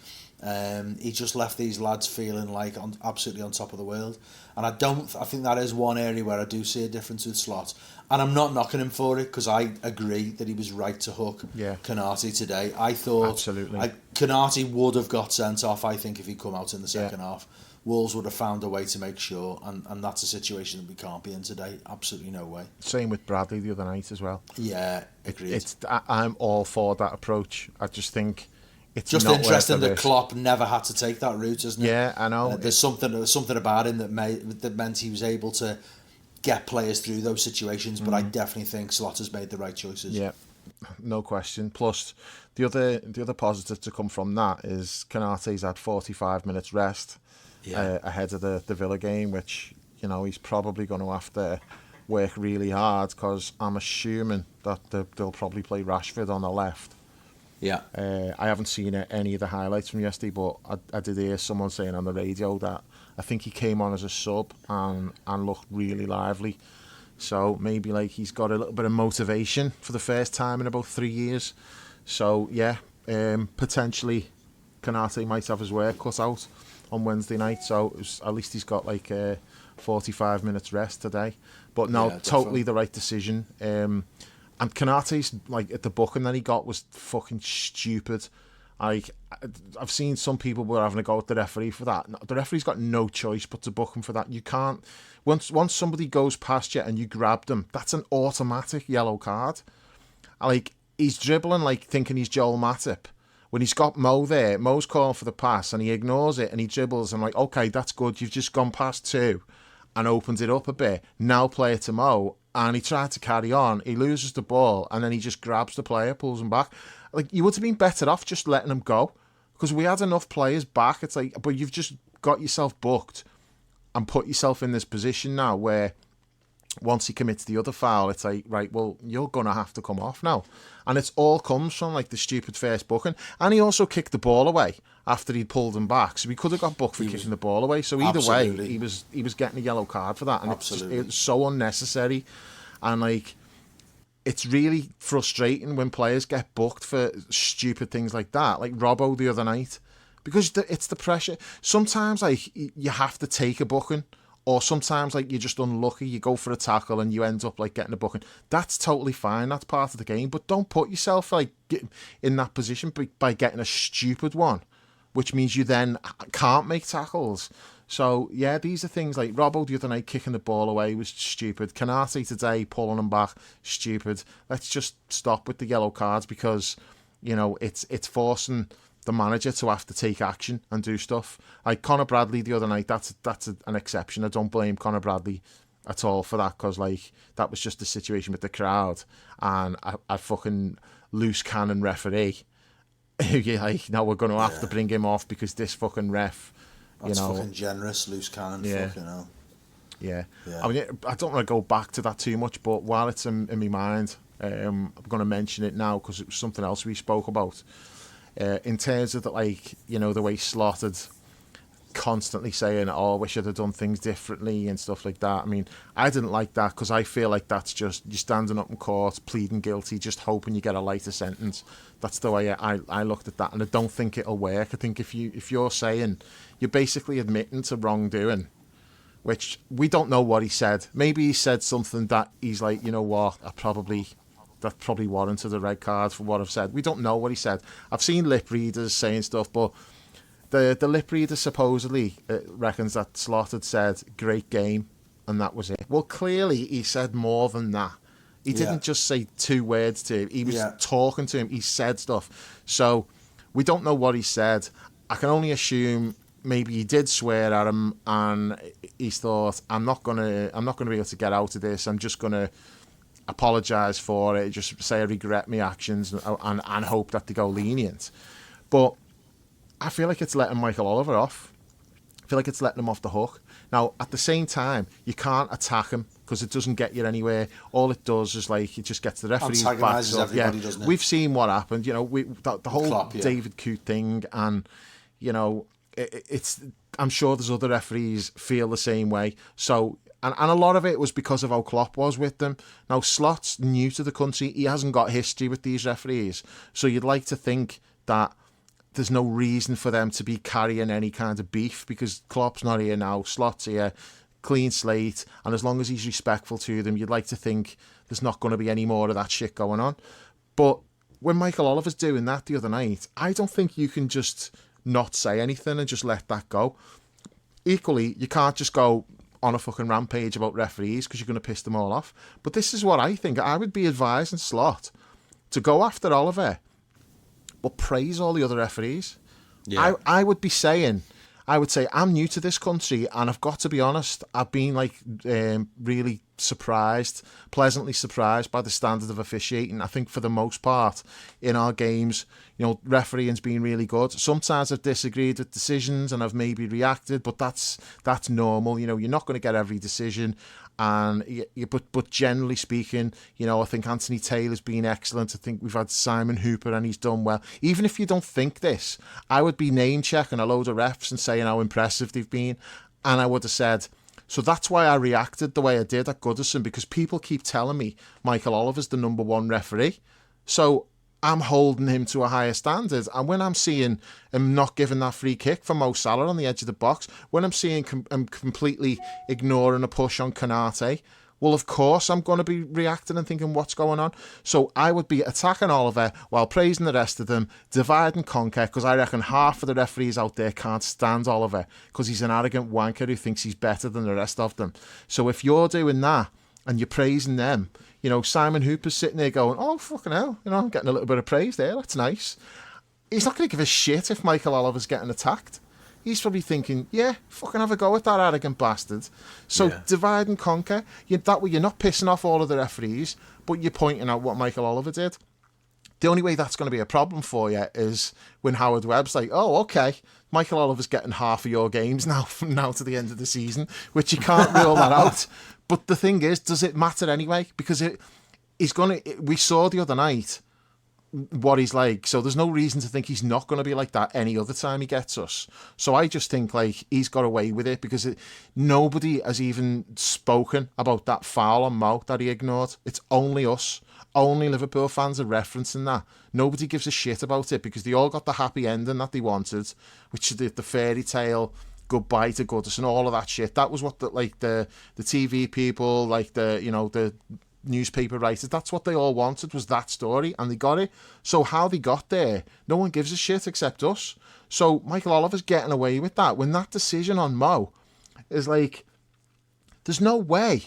B: He just left these lads feeling like absolutely on top of the world, and I think that is one area where I do see a difference with Slot, and I'm not knocking him for it, because I agree that he was right to hook Konate today. I thought absolutely Konate would have got sent off, I think, if he'd come out in the second half. Wolves would have found a way to make sure, and that's a situation that we can't be in today. Absolutely no way.
A: Same with Bradley the other night as well.
B: Yeah, agreed.
A: I'm all for that approach. I just think it's
B: just
A: not
B: interesting that Klopp never had to take that route, isn't it?
A: Yeah, I know.
B: There's something about him that meant he was able to get players through those situations. But I definitely think Slot has made the right choices.
A: Yeah, no question. Plus, the other positive to come from that is Konate's had 45 minutes rest ahead of the Villa game, which, you know, he's probably going to have to work really hard, because I'm assuming that they'll probably play Rashford on the left.
B: Yeah.
A: I haven't seen any of the highlights from yesterday, but I did hear someone saying on the radio that I think he came on as a sub and looked really lively. So maybe like he's got a little bit of motivation for the first time in about 3 years. So yeah, potentially Konate might have his work cut out on Wednesday night. So at least he's got like 45 minutes rest today. But no, totally the right decision. And Konate's, like, at the booking that he got was fucking stupid. Like, I've seen some people were having a go at the referee for that. The referee's got no choice but to book him for that. You can't... Once somebody goes past you and you grab them, that's an automatic yellow card. Like, he's dribbling, like, thinking he's Joel Matip. When he's got Mo there, Mo's calling for the pass, and he ignores it, and he dribbles, and I'm like, okay, that's good. You've just gone past two and opened it up a bit. Now play it to Mo. And he tried to carry on. He loses the ball, and then he just grabs the player, pulls him back. Like, you would have been better off just letting him go, because we had enough players back. It's like, but you've just got yourself booked and put yourself in this position now where once he commits the other foul, it's like, right, well, you're going to have to come off now. And it all comes from, like, the stupid first booking. And he also kicked the ball away after he'd pulled him back. So he could have got booked for kicking the ball away. So either way, he was getting a yellow card for that. And it's so unnecessary. And, like, it's really frustrating when players get booked for stupid things like that. Like Robbo the other night. Because it's the pressure. Sometimes, like, you have to take a booking. Or sometimes, like, you're just unlucky. You go for a tackle and you end up, like, getting a booking. That's totally fine. That's part of the game. But don't put yourself, like, in that position by getting a stupid one, which means you then can't make tackles. So, yeah, these are things like Robbo the other night kicking the ball away was stupid. Konate today pulling him back, stupid. Let's just stop with the yellow cards, because, you know, it's forcing the manager to have to take action and do stuff. Like Conor Bradley the other night, that's an exception. I don't blame Conor Bradley at all for that, because, like, that was just the situation with the crowd and a fucking loose cannon referee. You're like, no, we're going to have to bring him off because this fucking ref,
B: that's fucking generous, loose cannon, fucking hell.
A: Yeah. I mean, I don't want to go back to that too much, but while it's in my mind, I'm going to mention it now because it was something else we spoke about. In terms of, like, you know, the way Slot had constantly saying, oh, I wish I'd have done things differently and stuff like that. I mean, I didn't like that, because I feel like that's just you standing up in court, pleading guilty, just hoping you get a lighter sentence. That's the way I looked at that, and I don't think it'll work. I think if you're saying, you're basically admitting to wrongdoing, which we don't know what he said. Maybe he said something that he's like, you know what, that probably warranted a red card for what I've said. We don't know what he said. I've seen lip readers saying stuff, but the lip reader supposedly reckons that Slot had said, great game, and that was it. Well, clearly he said more than that. He didn't just say two words to him. He was talking to him. He said stuff. So we don't know what he said. I can only assume maybe he did swear at him and he thought, I'm not gonna be able to get out of this. I'm just gonna apologise for it, just say I regret my actions and hope that they go lenient. But I feel like it's letting Michael Oliver off. I feel like it's letting him off the hook. Now, at the same time, you can't attack him because it doesn't get you anywhere. All it does is like it just gets the referee's backs up.
B: Everybody, doesn't it?
A: We've seen what happened. You know, the whole
B: Klopp,
A: David Coote thing, and you know, it's. I'm sure there's other referees feel the same way. So. And a lot of it was because of how Klopp was with them. Now, Slot's new to the country. He hasn't got history with these referees. So you'd like to think that there's no reason for them to be carrying any kind of beef because Klopp's not here now. Slot's here, clean slate. And as long as he's respectful to them, you'd like to think there's not going to be any more of that shit going on. But when Michael Oliver's doing that the other night, I don't think you can just not say anything and just let that go. Equally, you can't just go on a fucking rampage about referees because you're going to piss them all off. But this is what I think. I would be advising Slot to go after Oliver, but praise all the other referees. Yeah. I would say, I'm new to this country and I've got to be honest, I've been like really pleasantly surprised by the standard of officiating. I think for the most part in our games, you know, refereeing's been really good. Sometimes I've disagreed with decisions and I've maybe reacted, but that's normal. You know, you're not going to get every decision. And but generally speaking, you know, I think Anthony Taylor's been excellent. I think we've had Simon Hooper and he's done well. Even if you don't think this, I would be name checking a load of refs and saying how impressive they've been. And I would have said, so that's why I reacted the way I did at Goodison, because people keep telling me Michael Oliver's the number one referee. So I'm holding him to a higher standard. And when I'm seeing him not giving that free kick for Mo Salah on the edge of the box, when I'm seeing him completely ignoring a push on Konate, well, of course, I'm going to be reacting and thinking, what's going on? So I would be attacking Oliver while praising the rest of them, divide and conquer, because I reckon half of the referees out there can't stand Oliver because he's an arrogant wanker who thinks he's better than the rest of them. So if you're doing that and you're praising them, you know, Simon Hooper's sitting there going, oh, fucking hell, you know, I'm getting a little bit of praise there, that's nice. He's not going to give a shit if Michael Oliver's getting attacked. He's probably thinking, yeah, fucking have a go at that arrogant bastard. So divide and conquer. That way you're not pissing off all of the referees, but you're pointing out what Michael Oliver did. The only way that's going to be a problem for you is when Howard Webb's like, oh, okay, Michael Oliver's getting half of your games now from now to the end of the season, which you can't rule that out. But the thing is, does it matter anyway? Because we saw the other night what he's like, so there's no reason to think he's not going to be like that any other time he gets us. So I just think like he's got away with it because nobody has even spoken about that foul on Mo that he ignored. It's only us. Only Liverpool fans are referencing that. Nobody gives a shit about it because they all got the happy ending that they wanted, which is the fairy tale goodbye to Goodison and all of that shit. That was what the TV people, like the newspaper writers, that's what they all wanted, was that story, and they got it. So how they got there, no one gives a shit except us. So Michael Oliver's getting away with that when that decision on Mo is like, there's no way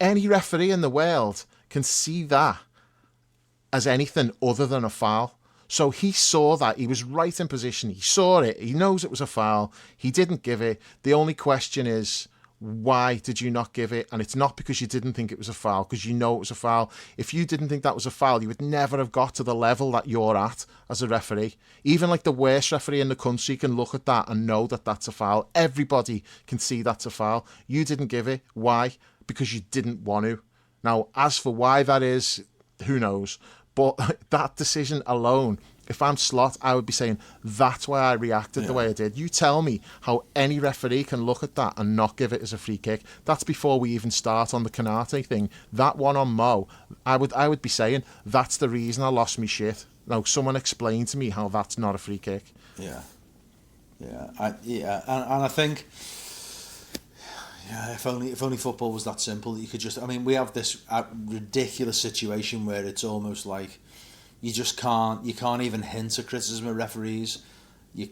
A: any referee in the world can see that as anything other than a foul. So he saw that. He was right in position. He saw it. He knows it was a foul. He didn't give it. The only question is, why did you not give it? And it's not because you didn't think it was a foul, because you know it was a foul. If you didn't think that was a foul, you would never have got to the level that you're at as a referee. Even like the worst referee in the country can look at that and know that that's a foul. Everybody can see that's a foul. You didn't give it. Why? Because you didn't want to. Now, as for why that is, who knows? But that decision alone, if I'm Slot, I would be saying, that's why I reacted the way I did. You tell me how any referee can look at that and not give it as a free kick. That's before we even start on the Konate thing. That one on Mo, I would be saying, that's the reason I lost me shit. Now, someone explain to me how that's not a free kick.
B: Yeah. And I think... Yeah, if only football was that simple. You could just... I mean, we have this ridiculous situation where it's almost like you just can't... You can't even hint at criticism of referees. I mean,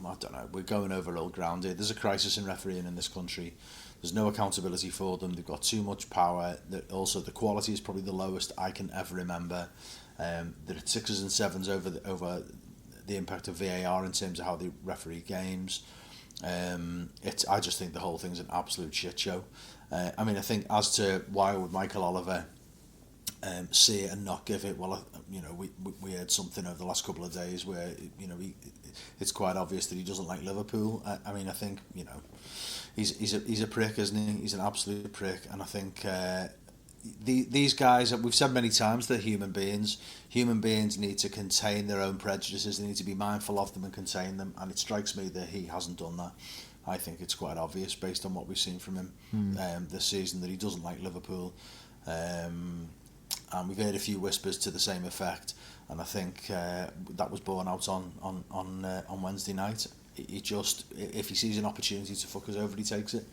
B: I don't know. We're going over old ground here. There's a crisis in refereeing in this country. There's no accountability for them. They've got too much power. Also, the quality is probably the lowest I can ever remember. They're at 6s and 7s over the impact of VAR in terms of how they referee games. I just think the whole thing's an absolute shit show. I mean, I think as to why would Michael Oliver see it and not give it. Well, we heard something over the last couple of days where it's quite obvious that he doesn't like Liverpool. I mean, I think he's a prick, isn't he? He's an absolute prick, and I think these guys, we've said many times, they're human beings. Human beings need to contain their own prejudices. They need to be mindful of them and contain them. And it strikes me that he hasn't done that. I think it's quite obvious based on what we've seen from him this season that he doesn't like Liverpool. And we've heard a few whispers to the same effect, and I think that was borne out on Wednesday night. He just, if he sees an opportunity to fuck us over, he takes it.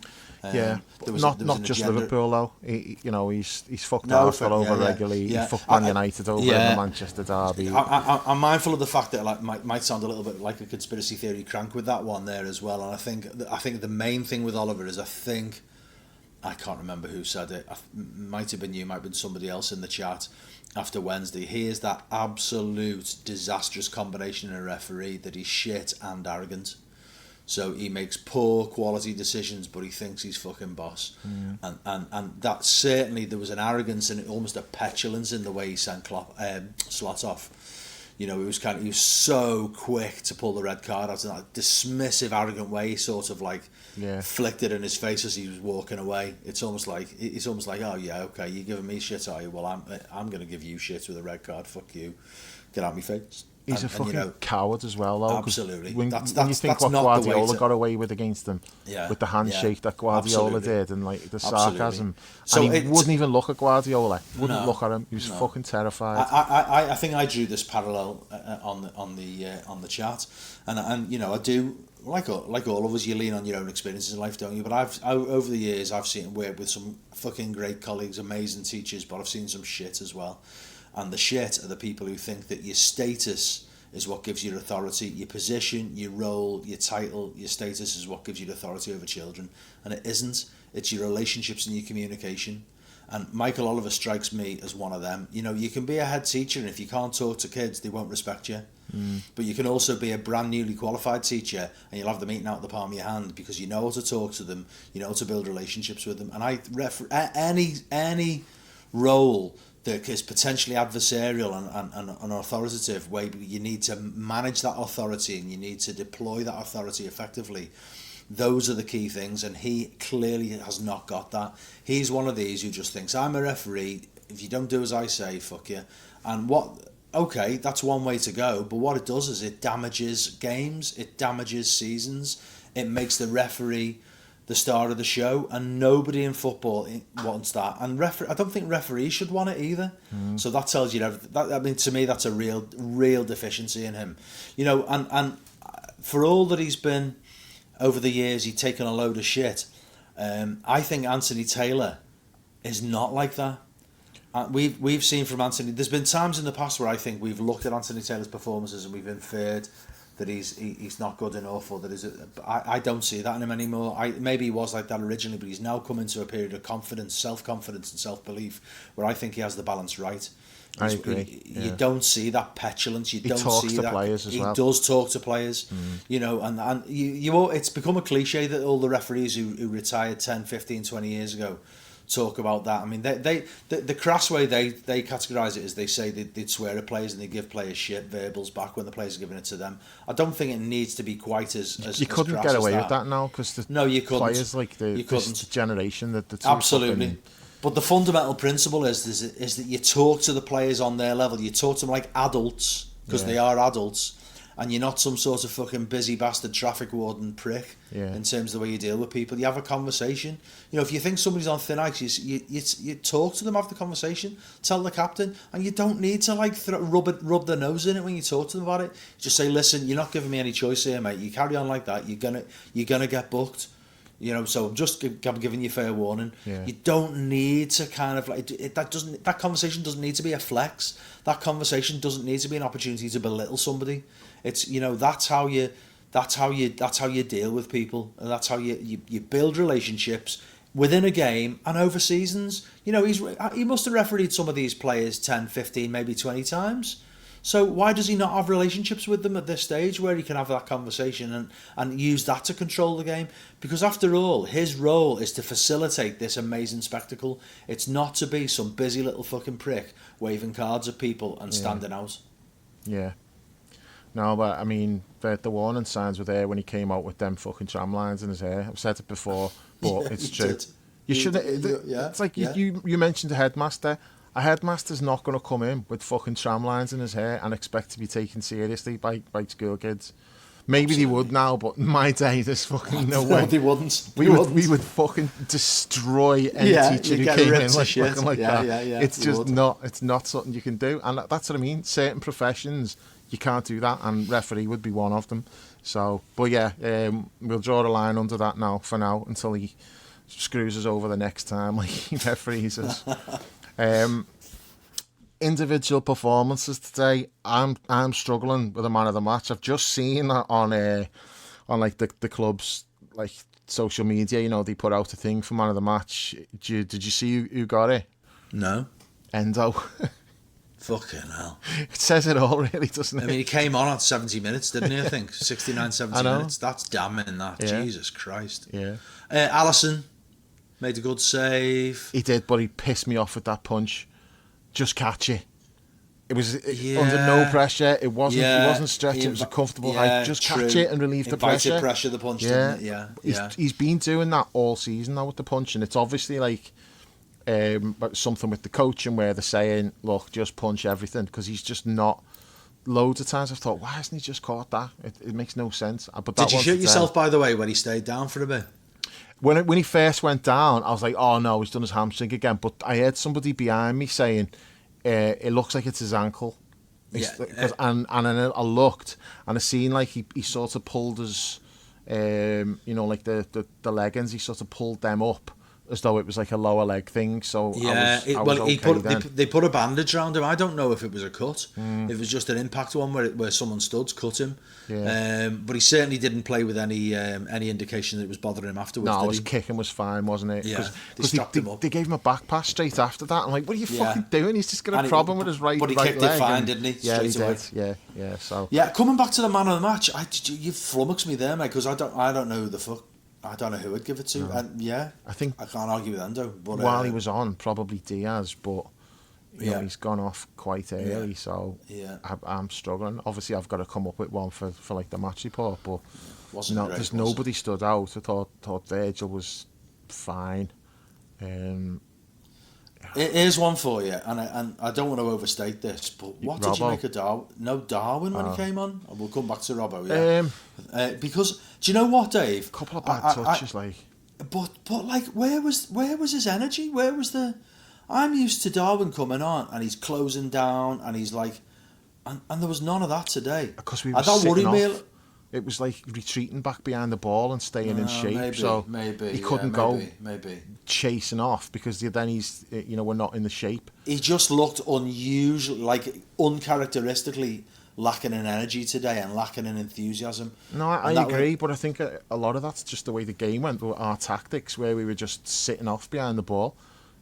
A: Not just Liverpool though. He's fucked Arsenal over regularly. He fucked Man United over in the Manchester derby.
B: I'm mindful of the fact that might sound a little bit like a conspiracy theory crank with that one there as well. And I think the main thing with Oliver is I can't remember who said it. Might have been you, might have been somebody else in the chat after Wednesday. He is that absolute disastrous combination in a referee that he's shit and arrogant. So he makes poor quality decisions, but he thinks he's fucking boss. And that certainly, there was an arrogance and almost a petulance in the way he sent Slot off. He was so quick to pull the red card out in that dismissive, arrogant way. He sort of flicked it in his face as he was walking away. It's almost like, oh yeah, okay, you're giving me shit, are you? Well, I'm going to give you shit with a red card. Fuck you, get out my face.
A: He's a fucking coward as well, though.
B: Absolutely.
A: When you think what Guardiola got away with against him, with the handshake that Guardiola did, and the sarcasm, so and he wouldn't even look at Guardiola. Wouldn't look at him. He was fucking terrified.
B: I think I drew this parallel on the chat, and I do, like all of us, you lean on your own experiences in life, don't you? But over the years I've seen work with some fucking great colleagues, amazing teachers, but I've seen some shit as well. And the shit are the people who think that your status is what gives you authority, your position, your role, your title, your status is what gives you authority over children. And it isn't. It's your relationships and your communication. And Michael Oliver strikes me as one of them. You can be a head teacher, and if you can't talk to kids, they won't respect you. But you can also be a brand newly qualified teacher, and you'll have them eating out the palm of your hand because you know how to talk to them, you know how to build relationships with them. And any role that is potentially adversarial and authoritative, where you need to manage that authority and you need to deploy that authority effectively. Those are the key things, and he clearly has not got that. He's one of these who just thinks, I'm a referee, if you don't do as I say, fuck you. And okay, that's one way to go, but what it does is it damages games, it damages seasons, it makes the referee the star of the show, and nobody in football wants that. And I don't think referees should want it either. So that tells you everything. To me, that's a real deficiency in him. And for all that he's been over the years, he's taken a load of shit. I think Anthony Taylor is not like that. We've seen from Anthony. There's been times in the past where I think we've looked at Anthony Taylor's performances and we've inferred that he's not good enough, or that I don't see that in him anymore. Maybe he was like that originally, but he's now come into a period of confidence, self-confidence and self-belief where I think he has the balance right.
A: I agree.
B: You don't see that petulance. You don't
A: talks
B: see
A: to
B: that.
A: Players as well.
B: He does talk to players, and it's become a cliche that all the referees who retired 10, 15, 20 years ago talk about that. I mean, the crass way they categorise it is they say they'd swear at players and they give players shit verbals back when the players are giving it to them. I don't think it needs to be quite as
A: you couldn't
B: crass
A: get away
B: as that.
A: with that now because
B: you couldn't.
A: Players like this generation that the
B: absolutely. But the fundamental principle is that you talk to the players on their level. You talk to them like adults because they are adults. And you're not some sort of fucking busy bastard traffic warden prick in terms of the way you deal with people. You have a conversation. If you think somebody's on thin ice, you talk to them, have the conversation, tell the captain, and you don't need to rub their nose in it when you talk to them about it. Just say, listen, you're not giving me any choice here, mate. You carry on like that, you're gonna get booked. So I'm just giving you fair warning. You don't need to kind of that conversation doesn't need to be a flex. That conversation doesn't need to be an opportunity to belittle somebody. It's that's how you deal with people, and that's how you build relationships within a game and over seasons. He must have refereed some of these players 10, 15, maybe 20 times. So why does he not have relationships with them at this stage where he can have that conversation and use that to control the game? Because after all, his role is to facilitate this amazing spectacle. It's not to be some busy little fucking prick waving cards at people and standing out.
A: Yeah. No, but I mean, the warning signs were there when he came out with them fucking tram lines in his hair. I've said it before, but it's true.
B: Did.
A: You should. It's like you mentioned the headmaster. A headmaster's not going to come in with fucking tram lines in his hair and expect to be taken seriously by school kids. Maybe Absolutely. They would now, but in my day, there's fucking no way.
B: No, they wouldn't.
A: We would fucking destroy any teacher who came in looking like that. Yeah. It's just not. It's not something you can do, and that's what I mean. Certain professions you can't do that, and referee would be one of them. So, but yeah, we'll draw the line under that now for now until he screws us over the next time like he referees us. Individual performances today. I'm struggling with a man of the match. I've just seen that on like the club's like social media. You know, they put out a thing for man of the match. Did you see who got it?
B: No.
A: Endo.
B: Fucking hell.
A: It says it all, really, doesn't it?
B: I mean, he came on at 70 minutes, didn't he? I think 69, 70 minutes. That's damning. That Jesus Christ.
A: Yeah.
B: Alisson made a good save.
A: He did, but he pissed me off with that punch. Just catch it. It was under no pressure. It wasn't. He wasn't stretching. It was a comfortable height. Just catch it and relieve the pressure.
B: Pressure the punch. Didn't it?
A: He's been doing that all season now with the punch, and it's obviously like something with the coaching where they're saying, "Look, just punch everything," because he's just not. Loads of times I've thought, why hasn't he just caught that? It makes no sense. But
B: did you shoot yourself, by the way, when he stayed down for a bit?
A: When he first went down, I was like, oh no, he's done his hamstring again. But I heard somebody behind me saying, it looks like it's his ankle. And I looked, and I seen like he sort of pulled his, like the leggings, he sort of pulled them up as though it was like a lower leg thing. So they put a bandage around him. I don't know if it was a cut. It was just an impact one where someone stood, cut him. Yeah. But he certainly didn't play with any indication that it was bothering him afterwards. No, his kicking was fine, wasn't it?
B: Yeah,
A: they gave him a back pass straight after that. I'm like, what are you fucking doing? He's just got a problem with his right leg.
B: But he kicked it fine, didn't he?
A: Yeah, he did. Yeah. So
B: coming back to the man of the match, you flummoxed me there, mate, because I don't know who the fuck. I don't know who I'd give it to. No. And I think I can't argue with Endo. But
A: while he was on, probably Diaz, but you know, he's gone off quite early, so I'm struggling. Obviously, I've got to come up with one for like the match report, but there's nobody stood out. I thought Virgil was fine.
B: Here's one for you, and I don't want to overstate this, but what did you make of Darwin when he came on? We'll come back to Robbo, because do you know what, Dave?
A: Couple of bad touches,
B: but like where was his energy? Where was the? I'm used to Darwin coming on and he's closing down and he's like, and there was none of that today.
A: Because we were sitting off. It was like retreating back behind the ball and staying in shape. Maybe he couldn't go chasing off because then he's, we're not in the shape.
B: He just looked unusual, like uncharacteristically lacking in energy today and lacking in enthusiasm.
A: No, I agree, but I think a lot of that's just the way the game went with our tactics, where we were just sitting off behind the ball.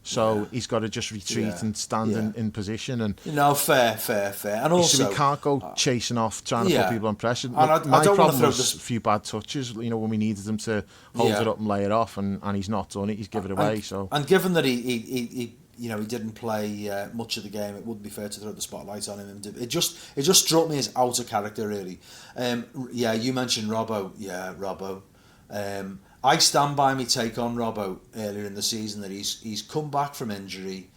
A: So he's got to just retreat and stand in position. And
B: fair. And also,
A: so we can't go chasing off, trying to put people on pressure. My problem was a few bad touches, when we needed him to hold it up and lay it off, and he's not done it. He's given it away.
B: And given that he didn't play much of the game, it wouldn't be fair to throw the spotlight on him. It just struck me as out of character, really. You mentioned Robbo. Yeah, Robbo. I stand by my take on Robbo earlier in the season that he's come back from injury.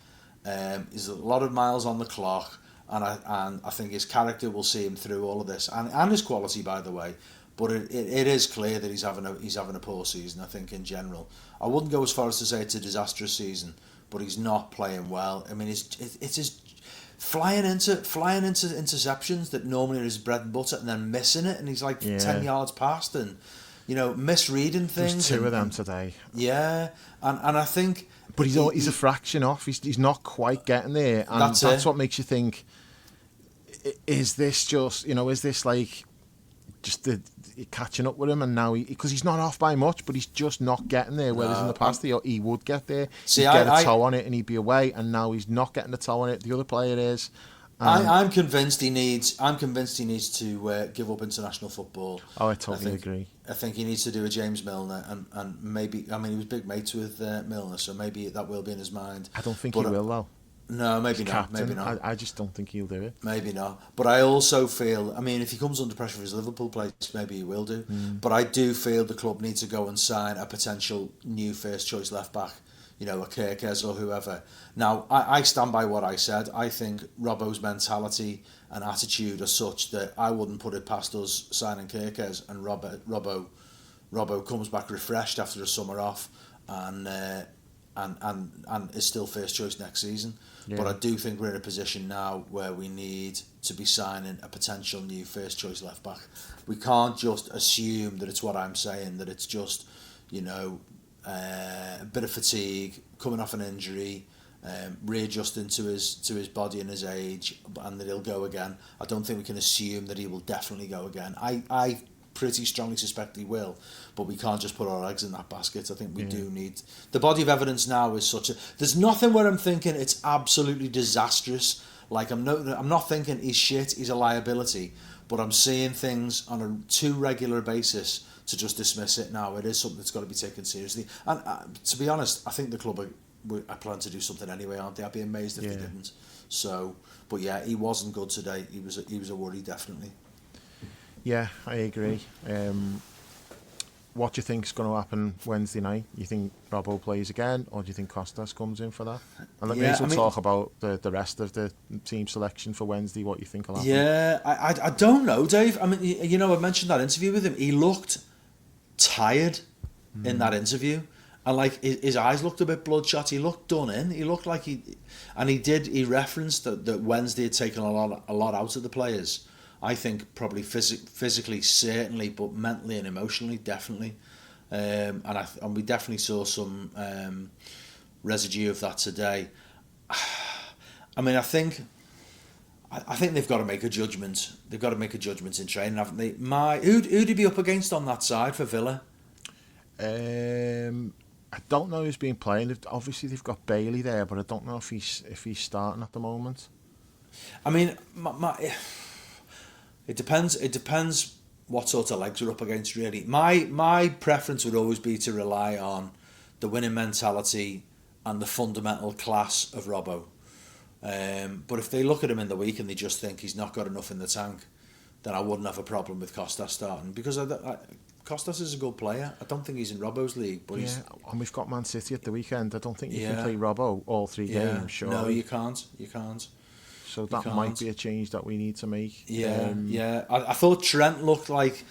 B: He's a lot of miles on the clock, and I think his character will see him through all of this, and his quality, by the way. But it is clear that he's having a poor season. I think in general, I wouldn't go as far as to say it's a disastrous season, but he's not playing well. I mean, it's his flying into interceptions that normally are his bread and butter, and then missing it, and he's like 10 yards past and. Misreading things.
A: There's two of them today.
B: Yeah, and I think...
A: But he's a fraction off. He's not quite getting there. And that's what makes you think, is this just, is this like just catching up with him? And now, because he's not off by much, but he's just not getting there. Whereas in the past, he would get there. He'd get a toe on it and he'd be away. And now he's not getting the toe on it. The other player is.
B: I'm convinced he needs. I'm convinced he needs to give up international football.
A: Oh, I totally agree.
B: I think he needs to do a James Milner, and maybe. I mean, he was big mates with Milner, so maybe that will be in his mind.
A: I don't think he will though.
B: No, maybe
A: He's
B: not.
A: captain.
B: Maybe not.
A: I just don't think he'll do it.
B: Maybe not. But I also feel. I mean, if he comes under pressure for his Liverpool place, maybe he will do. But I do feel the club needs to go and sign a potential new first choice left back. You know, a Kirkes or whoever. Now, I stand by what I said. I think Robbo's mentality and attitude are such that I wouldn't put it past us signing Kirkes, and Robbo comes back refreshed after a summer off and is still first choice next season. Yeah. But I do think we're in a position now where we need to be signing a potential new first choice left back. We can't just assume that it's what I'm saying, that it's just, you know, a bit of fatigue, coming off an injury, readjusting to his body and his age, and that he'll go again. I don't think we can assume that he will definitely go again. I pretty strongly suspect he will, but we can't just put our eggs in that basket. I think we do need... The body of evidence now is such a... There's nothing where I'm thinking it's absolutely disastrous. Like, I'm not thinking he's shit, he's a liability, but I'm seeing things on a too regular basis to just dismiss it now. It is something that's got to be taken seriously. And to be honest, I think the club are planning to do something anyway, aren't they? I'd be amazed if they didn't. So, but yeah, he wasn't good today. He was a worry, definitely. Yeah,
A: I agree. What do you think is going to happen Wednesday night? You think Robbo plays again, or do you think Costas comes in for that? And let me talk about the rest of the team selection for Wednesday, what you think will happen.
B: Yeah, I don't know, Dave. I mean, you know, I mentioned that interview with him. He looked tired in that interview, and like his eyes looked a bit bloodshot. He looked done in. He looked like he referenced that Wednesday had taken a lot out of the players. I think probably physically certainly, but mentally and emotionally definitely, and we definitely saw some residue of that today. I mean, I think they've got to make a judgment. They've got to make a judgment in training, haven't they? Who'd he be up against on that side for Villa?
A: I don't know who's been playing. Obviously, they've got Bailey there, but I don't know if he's starting at the moment.
B: I mean, it depends. It depends what sort of legs we're up against, really. My preference would always be to rely on the winning mentality and the fundamental class of Robbo. But if they look at him in the week and they just think he's not got enough in the tank, then I wouldn't have a problem with Costas starting, because Costas is a good player. I don't think he's in Robbo's league, but
A: and we've got Man City at the weekend. I don't think you can play Robbo all 3 games. Sure.
B: No, you can't.
A: So that might be a change that we need to make.
B: Yeah. I thought Trent looked like...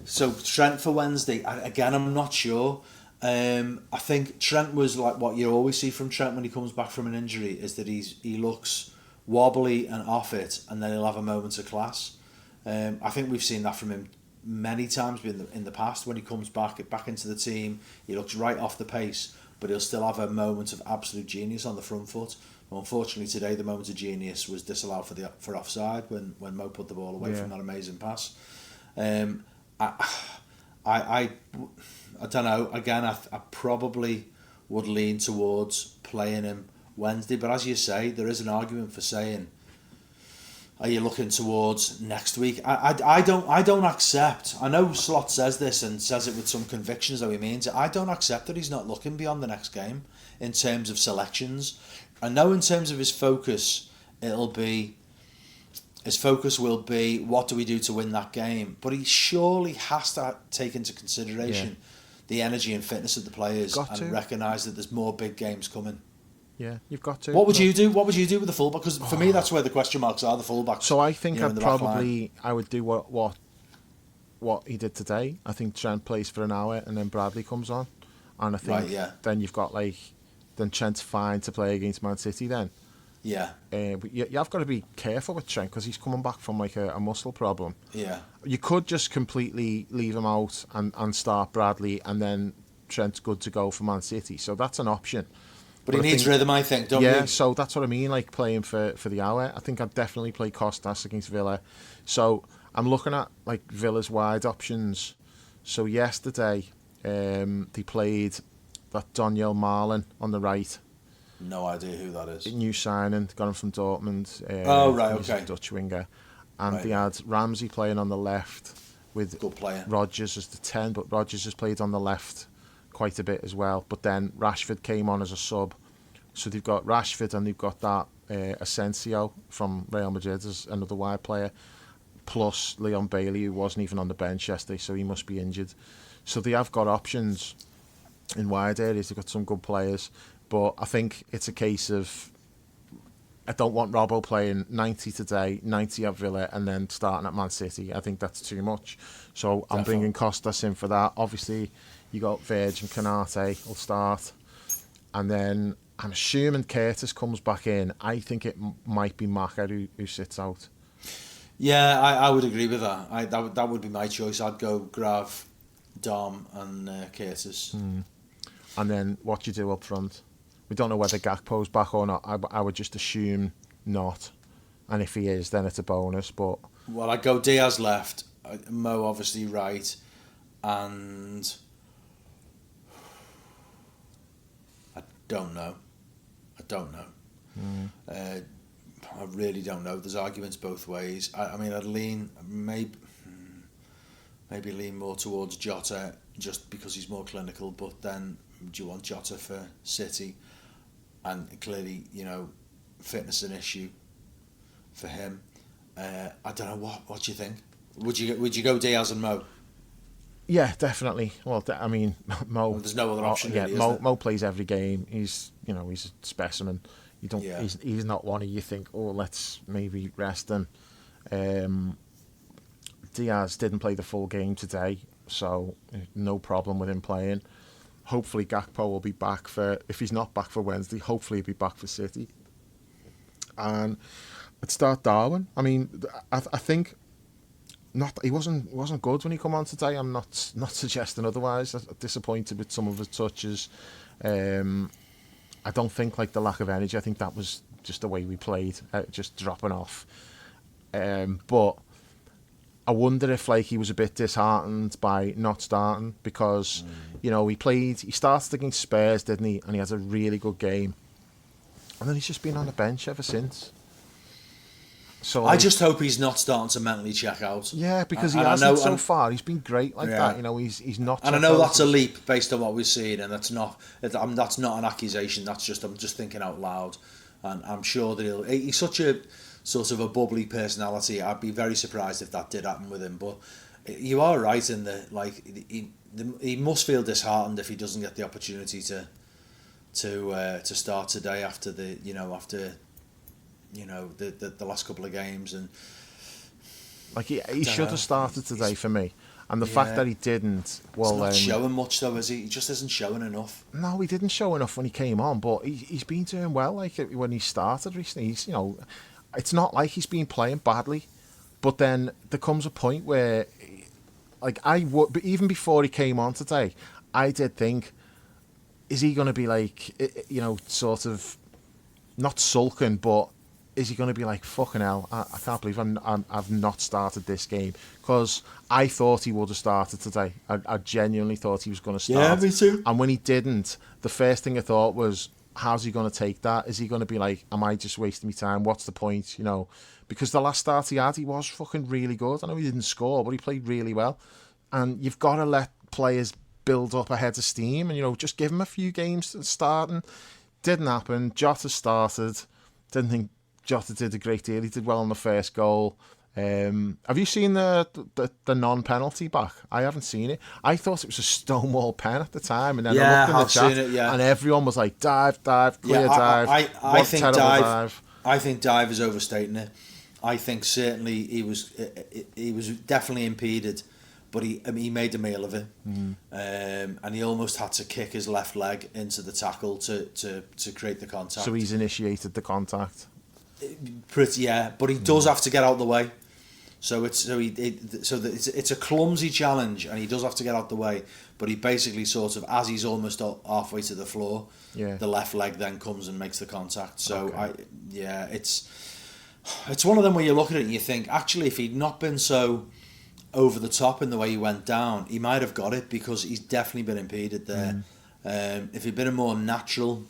B: So Trent for Wednesday, again, I'm not sure. I think Trent was like what you always see from Trent when he comes back from an injury, is that he looks wobbly and off it, and then he'll have a moment of class. I think we've seen that from him many times in the past. When he comes back into the team, he looks right off the pace, but he'll still have a moment of absolute genius on the front foot. Unfortunately, today the moment of genius was disallowed for offside when Mo put the ball away from that amazing pass. I don't know. Again, I probably would lean towards playing him Wednesday, but as you say, there is an argument for saying, are you looking towards next week? I don't accept. I know Slot says this and says it with some convictions, though he means it. I don't accept that he's not looking beyond the next game in terms of selections. I know in terms of his focus will be what do we do to win that game, but he surely has to take into consideration the energy and fitness of the players and recognise that there's more big games coming.
A: Yeah, you've got to.
B: What would you do? What would you do with the fullback? Because for me, that's where the question marks are. The fullback.
A: So I think I would do what he did today. I think Trent plays for an hour and then Bradley comes on, and I think then you've got then Trent's fine to play against Man City then.
B: Yeah.
A: But you have got to be careful with Trent because he's coming back from a muscle problem.
B: Yeah.
A: You could just completely leave him out and start Bradley, and then Trent's good to go for Man City. So that's an option.
B: But he needs rhythm, I think, don't you?
A: Yeah, so that's what I mean, like playing for the hour. I think I'd definitely play Costas against Villa. So I'm looking at Villa's wide options. So yesterday they played that Daniel Marlin on the right,
B: No idea who that is.
A: New signing, got him from Dortmund.
B: Oh, right,
A: he's
B: okay.
A: a Dutch winger. And
B: Right.
A: they had Ramsey playing on the left with
B: Good player.
A: Rodgers as the 10, but Rodgers has played on the left quite a bit as well. But then Rashford came on as a sub. So they've got Rashford and they've got that Asensio from Real Madrid as another wide player, plus Leon Bailey, who wasn't even on the bench yesterday, so he must be injured. So they have got options in wide areas. They've got some good players. But I think it's a case of, I don't want Robbo playing 90 today, 90 at Villa, and then starting at Man City. I think that's too much. So I'm bringing Costas in for that. Obviously, you got Virgin, Canate will start. And then I'm assuming Curtis comes back in. I think it might be Maka who sits out.
B: Yeah, I would agree with that. That would be my choice. I'd go Grav, Dom, and Curtis.
A: And then what do you do up front? We don't know whether Gakpo's back or not. I would just assume not. And if he is, then it's a bonus. But
B: well, I'd go Diaz left, Mo obviously right, and I don't know. I really don't know. There's arguments both ways. I mean, I'd lean maybe lean more towards Jota just because he's more clinical. But then, do you want Jota for City? And clearly, fitness an issue for him. I don't know what do you think? Would you go Diaz and Mo?
A: yeah, definitely. Well, I mean, Mo.
B: Well, there's no other option.
A: Yeah,
B: really,
A: Mo plays every game. He's he's a specimen. You don't.
B: Yeah.
A: He's not one of you think. Oh, let's maybe rest him. Diaz didn't play the full game today, so no problem with him playing. Hopefully Gakpo will be back for, if he's not back for Wednesday, hopefully he'll be back for City. And I'd start Darwin. I mean, I think he wasn't good when he come on today. I'm not suggesting otherwise. I'm disappointed with some of his touches. I don't think like the lack of energy. I think that was just the way we played, just dropping off. But I wonder if like he was a bit disheartened by not starting because he started against Spurs, didn't he? And he has a really good game, and then he's just been on the bench ever since. So
B: I just hope he's not starting to mentally check out.
A: Yeah, because he hasn't so far. He's been great like that. He's not.
B: And I know that's a leap based on what we've seen, and that's not an accusation. I'm just thinking out loud, and I'm sure that he's such a sort of a bubbly personality. I'd be very surprised if that did happen with him. But you are right in that, like, he must feel disheartened if he doesn't get the opportunity to start today after the last couple of games. And
A: like he should have started today for me. And the fact that he didn't, well,
B: he's not showing much though, is he? He just isn't showing enough.
A: No, he didn't show enough when he came on, but he's been doing well. Like when he started recently, he's it's not like he's been playing badly, but then there comes a point where, like but even before he came on today, I did think, is he going to be like, sort of, not sulking, but is he going to be like, fucking hell, I can't believe I've not started this game, because I thought he would have started today. I genuinely thought he was going to start.
B: Yeah, me too.
A: And when he didn't, the first thing I thought was, how's he going to take that? Is he going to be like, am I just wasting my time? What's the point? Because the last start he had, he was fucking really good. I know he didn't score, but he played really well. And you've got to let players build up a head of steam and, just give him a few games to start. And didn't happen. Jota started. Didn't think Jota did a great deal. He did well on the first goal. Have you seen the non-penalty back? I haven't seen it. I thought it was a Stonewall pen at the time, and then I looked in the chat,
B: seen it, yeah.
A: and everyone was like, dive, clear dive.
B: I think
A: dive.
B: I think dive is overstating it. I think certainly he was definitely impeded, but he made a meal of it, and he almost had to kick his left leg into the tackle to create the contact.
A: So he's initiated the contact.
B: Pretty, yeah, but he does have to get out of the way. So it's a clumsy challenge, and he does have to get out the way. But he basically sort of, as he's almost halfway to the floor, the left leg then comes and makes the contact. So it's one of them where you look at it and you think, actually, if he'd not been so over the top in the way he went down, he might have got it, because he's definitely been impeded there. If he'd been a more natural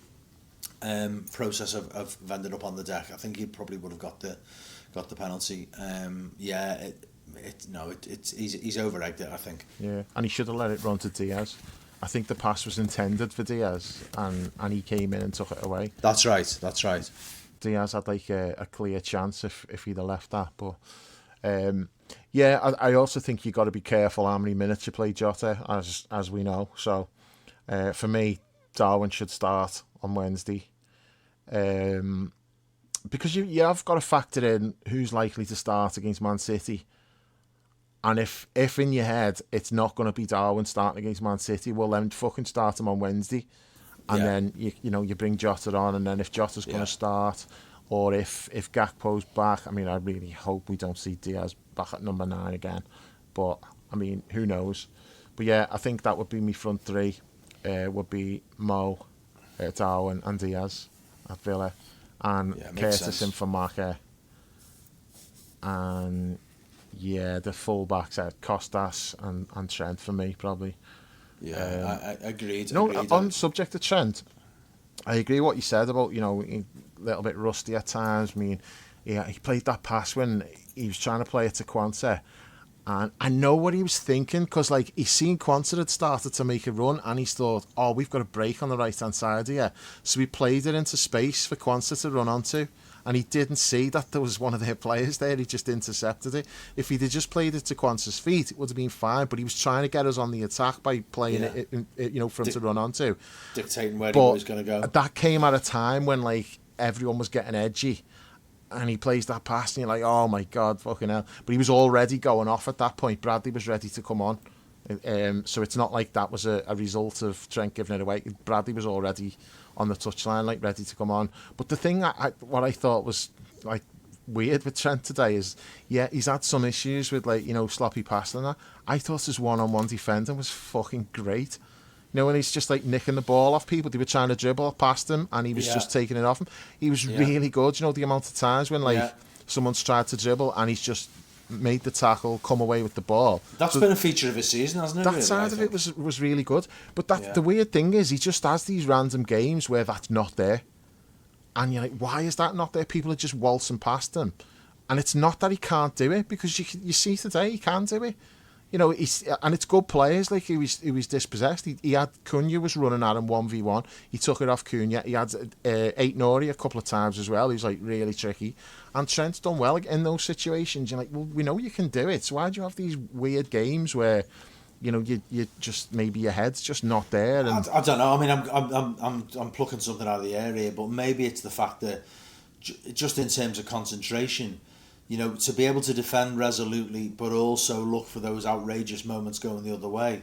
B: process of ended up on the deck. I think he probably would have got the penalty. He's over-egged it, I think.
A: Yeah, and he should have let it run to Diaz. I think the pass was intended for Diaz, and he came in and took it away.
B: That's right.
A: Diaz had like a clear chance if he'd have left that, but I also think you got to be careful how many minutes you play Jota, as we know. So for me, Darwin should start on Wednesday, because you have got to factor in who's likely to start against Man City. And if in your head it's not going to be Darwin starting against Man City, well then fucking start him on Wednesday, and then you bring Jota on, and then if Jota's going to start, or if Gakpo's back, I mean, I really hope we don't see Diaz back at number 9 again, but I mean, who knows? But yeah, I think that would be my front three. Would be Mo, Darwin, and Diaz at Villa, and Curtis in for Marker, and the full-backs are Costas and Trent for me, probably.
B: I agreed.
A: On subject of Trent, I agree what you said about, a little bit rusty at times. I mean, he played that pass when he was trying to play it to Quansah, and I know what he was thinking, because he seen Quansah had started to make a run, and he thought, oh, we've got a break on the right-hand side here. So he played it into space for Quansah to run onto. And he didn't see that there was one of their players there. He just intercepted it. If he'd have just played it to Quansah's feet, it would have been fine. But he was trying to get us on the attack by playing it, for him to run onto.
B: Dictating where he was going to go.
A: That came at a time when, everyone was getting edgy. And he plays that pass, and you're like, oh, my God, fucking hell. But he was already going off at that point. Bradley was ready to come on. So it's not like that was a result of Trent giving it away. Bradley was already on the touchline, ready to come on. But the thing, what I thought was weird with Trent today is, he's had some issues with sloppy passing and that. I thought his one-on-one defending was fucking great. When he's just nicking the ball off people, they were trying to dribble past him, and he was just taking it off him. He was really good. The amount of times when someone's tried to dribble and he's just made the tackle, come away with the ball.
B: That's been a feature of his season, hasn't it?
A: That side of it was really good. But the weird thing is, he just has these random games where that's not there. And you're like, why is that not there? People are just waltzing past him. And it's not that he can't do it, because you see today he can do it. And it's good players. He was dispossessed. He had Cunha was running at him 1v1. He took it off Cunha. He had Aït-Nouri a couple of times as well. He was really tricky. And Trent's done well in those situations. You're like, well, we know you can do it. So why do you have these weird games where, you just maybe your head's just not there? And
B: I don't know. I mean, I'm plucking something out of the air here, but maybe it's the fact that just in terms of concentration, to be able to defend resolutely, but also look for those outrageous moments going the other way.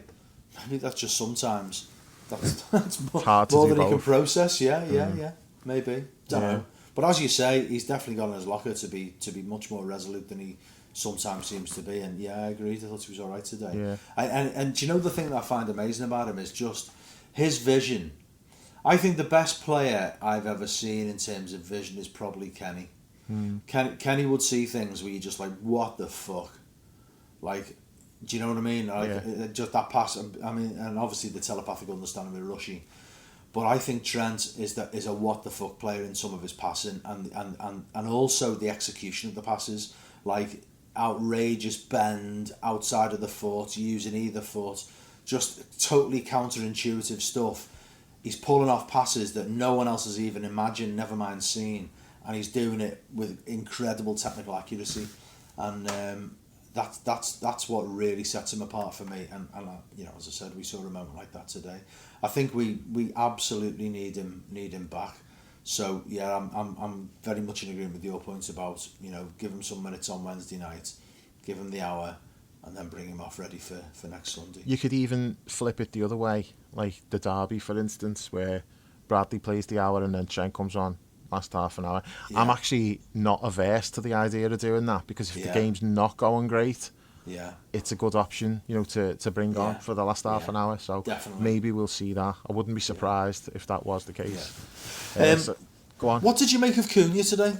B: Maybe that's just sometimes that's more than he can process. Yeah. Maybe. Don't know. But as you say, he's definitely got in his locker to be much more resolute than he sometimes seems to be. And I agreed. I thought he was all right today.
A: Yeah.
B: And do you know the thing that I find amazing about him is just his vision. I think the best player I've ever seen in terms of vision is probably Kenny. Kenny would see things where you're just like, what the fuck? Do you know what I mean? Just that pass. I mean, and obviously the telepathic understanding with Rushy. But I think Trent is a what the fuck player in some of his passing, and also the execution of the passes, outrageous bend outside of the foot, using either foot, just totally counterintuitive stuff. He's pulling off passes that no one else has even imagined, never mind seen. And he's doing it with incredible technical accuracy, and that's what really sets him apart for me. And as I said, we saw a moment like that today. I think we absolutely need him back. So I'm very much in agreement with your points about give him some minutes on Wednesday night, give him the hour, and then bring him off ready for next Sunday.
A: You could even flip it the other way, like the derby, for instance, where Bradley plays the hour and then Trent comes on last half an hour. I'm actually not averse to the idea of doing that, because if the game's not going great, it's a good option, to bring on for the last half an hour. So definitely. Maybe we'll see that. I wouldn't be surprised if that was the case. So, go on.
B: What did you make of Cunha today?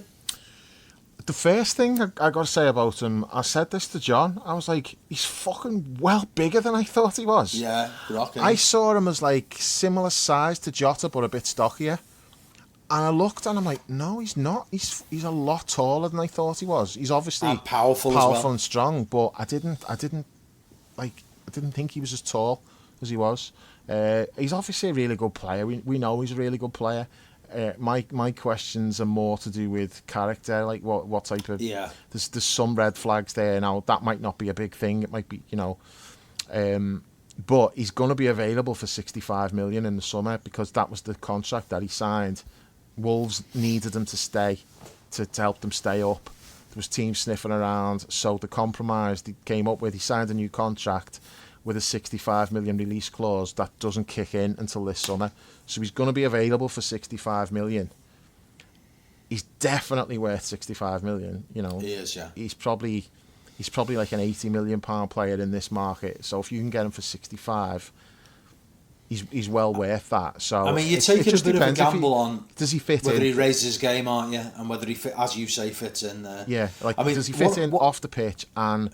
A: The first thing I got to say about him, I said this to John, I was like, he's fucking well bigger than I thought he was.
B: Yeah, rocking.
A: I saw him as similar size to Jota, but a bit stockier. I looked and I'm like, no, he's not. He's a lot taller than I thought he was. He's obviously
B: and powerful as well.
A: and strong, but I didn't think he was as tall as he was. He's obviously a really good player. We know he's a really good player. My questions are more to do with character, like what type of.
B: Yeah.
A: There's some red flags there now. That might not be a big thing. It might be, but he's going to be available for 65 million in the summer because that was the contract that he signed. Wolves needed him to stay, to help them stay up. There was teams sniffing around, so the compromise they came up with, he signed a new contract with a 65 million release clause that doesn't kick in until this summer. So he's going to be available for 65 million. He's definitely worth 65 million.
B: He is, yeah.
A: He's probably like an 80 million pound player in this market. So if you can get him for 65, he's well worth that. So
B: I mean, you're taking a bit of a gamble on
A: does he fit
B: whether
A: in?
B: he raises his game, aren't you? And whether he, as you say, fits in there.
A: Yeah, like
B: I mean,
A: does he fit in off the pitch? And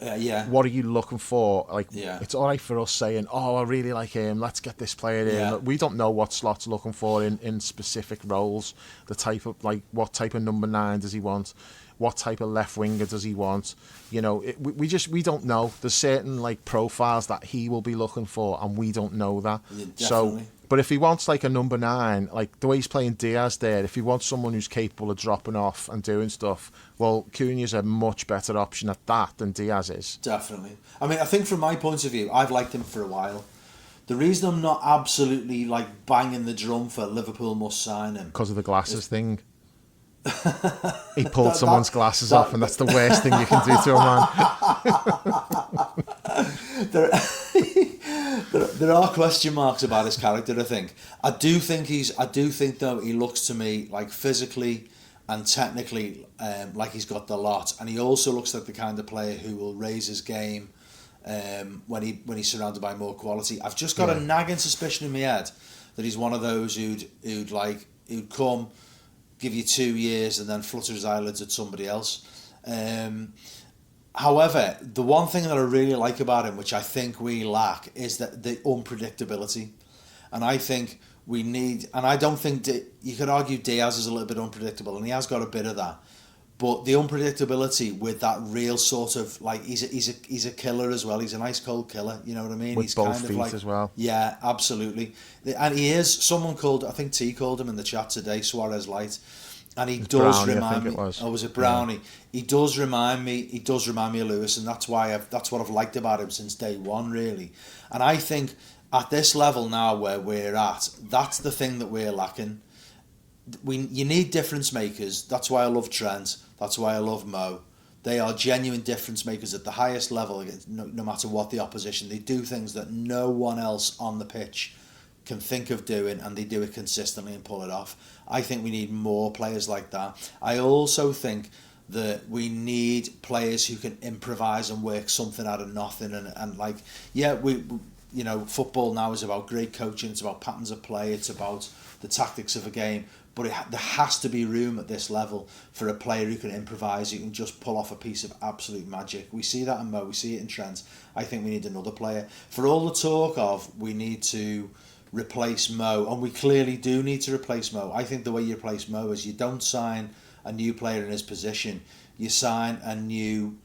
A: what are you looking for? Like, it's all right for us saying, "Oh, I really like him. Let's get this player in."
B: Yeah.
A: We don't know what Slot's looking for in specific roles. The type of what type of number 9 does he want? What type of left winger does he want? We don't know. There's certain like profiles that he will be looking for, and we don't know that.
B: Yeah,
A: so, but if he wants like a number 9, like the way he's playing Diaz there, if he wants someone who's capable of dropping off and doing stuff, well, Cunha's a much better option at that than Diaz is.
B: Definitely. I mean, I think from my point of view, I've liked him for a while. The reason I'm not absolutely like banging the drum for Liverpool must sign him
A: because of the glasses thing. He pulled someone's glasses off, and that's the worst thing you can do to
B: a man. There are question marks about his character. I do think though he looks to me like physically and technically like he's got the lot, and he also looks like the kind of player who will raise his game when he's surrounded by more quality. I've just got a nagging suspicion in my head that he's one of those who'd come, give you 2 years and then flutter his eyelids at somebody else. However, the one thing that I really like about him, which I think we lack, is that the unpredictability. And I think we need, and I don't think, you could argue Diaz is a little bit unpredictable, and he has got a bit of that. But the unpredictability with that real sort of, like, he's a killer as well. He's a nice cold killer, you know what I mean?
A: With
B: he's
A: both
B: kind
A: feet
B: of like,
A: as well.
B: Yeah, absolutely. And he is, someone called, I think T called him in the chat today, Suarez Light. And he does
A: Brownie,
B: remind me. Was it Brownie? Yeah. He does remind me of Lewis, and that's what I've liked about him since day one, really. And I think at this level now where we're at, that's the thing that we're lacking. You need difference makers. That's why I love Trent. That's why I love Mo. They are genuine difference makers at the highest level, no matter what the opposition. They do things that no one else on the pitch can think of doing, and they do it consistently and pull it off. I think we need more players like that. I also think that we need players who can improvise and work something out of nothing. And like, football now is about great coaching. It's about patterns of play. It's about the tactics of a game. But there has to be room at this level for a player who can improvise, who can just pull off a piece of absolute magic. We see that in Mo, we see it in Trent. I think we need another player. For all the talk of we need to replace Mo, and we clearly do need to replace Mo. I think the way you replace Mo is you don't sign a new player in his position. You sign a new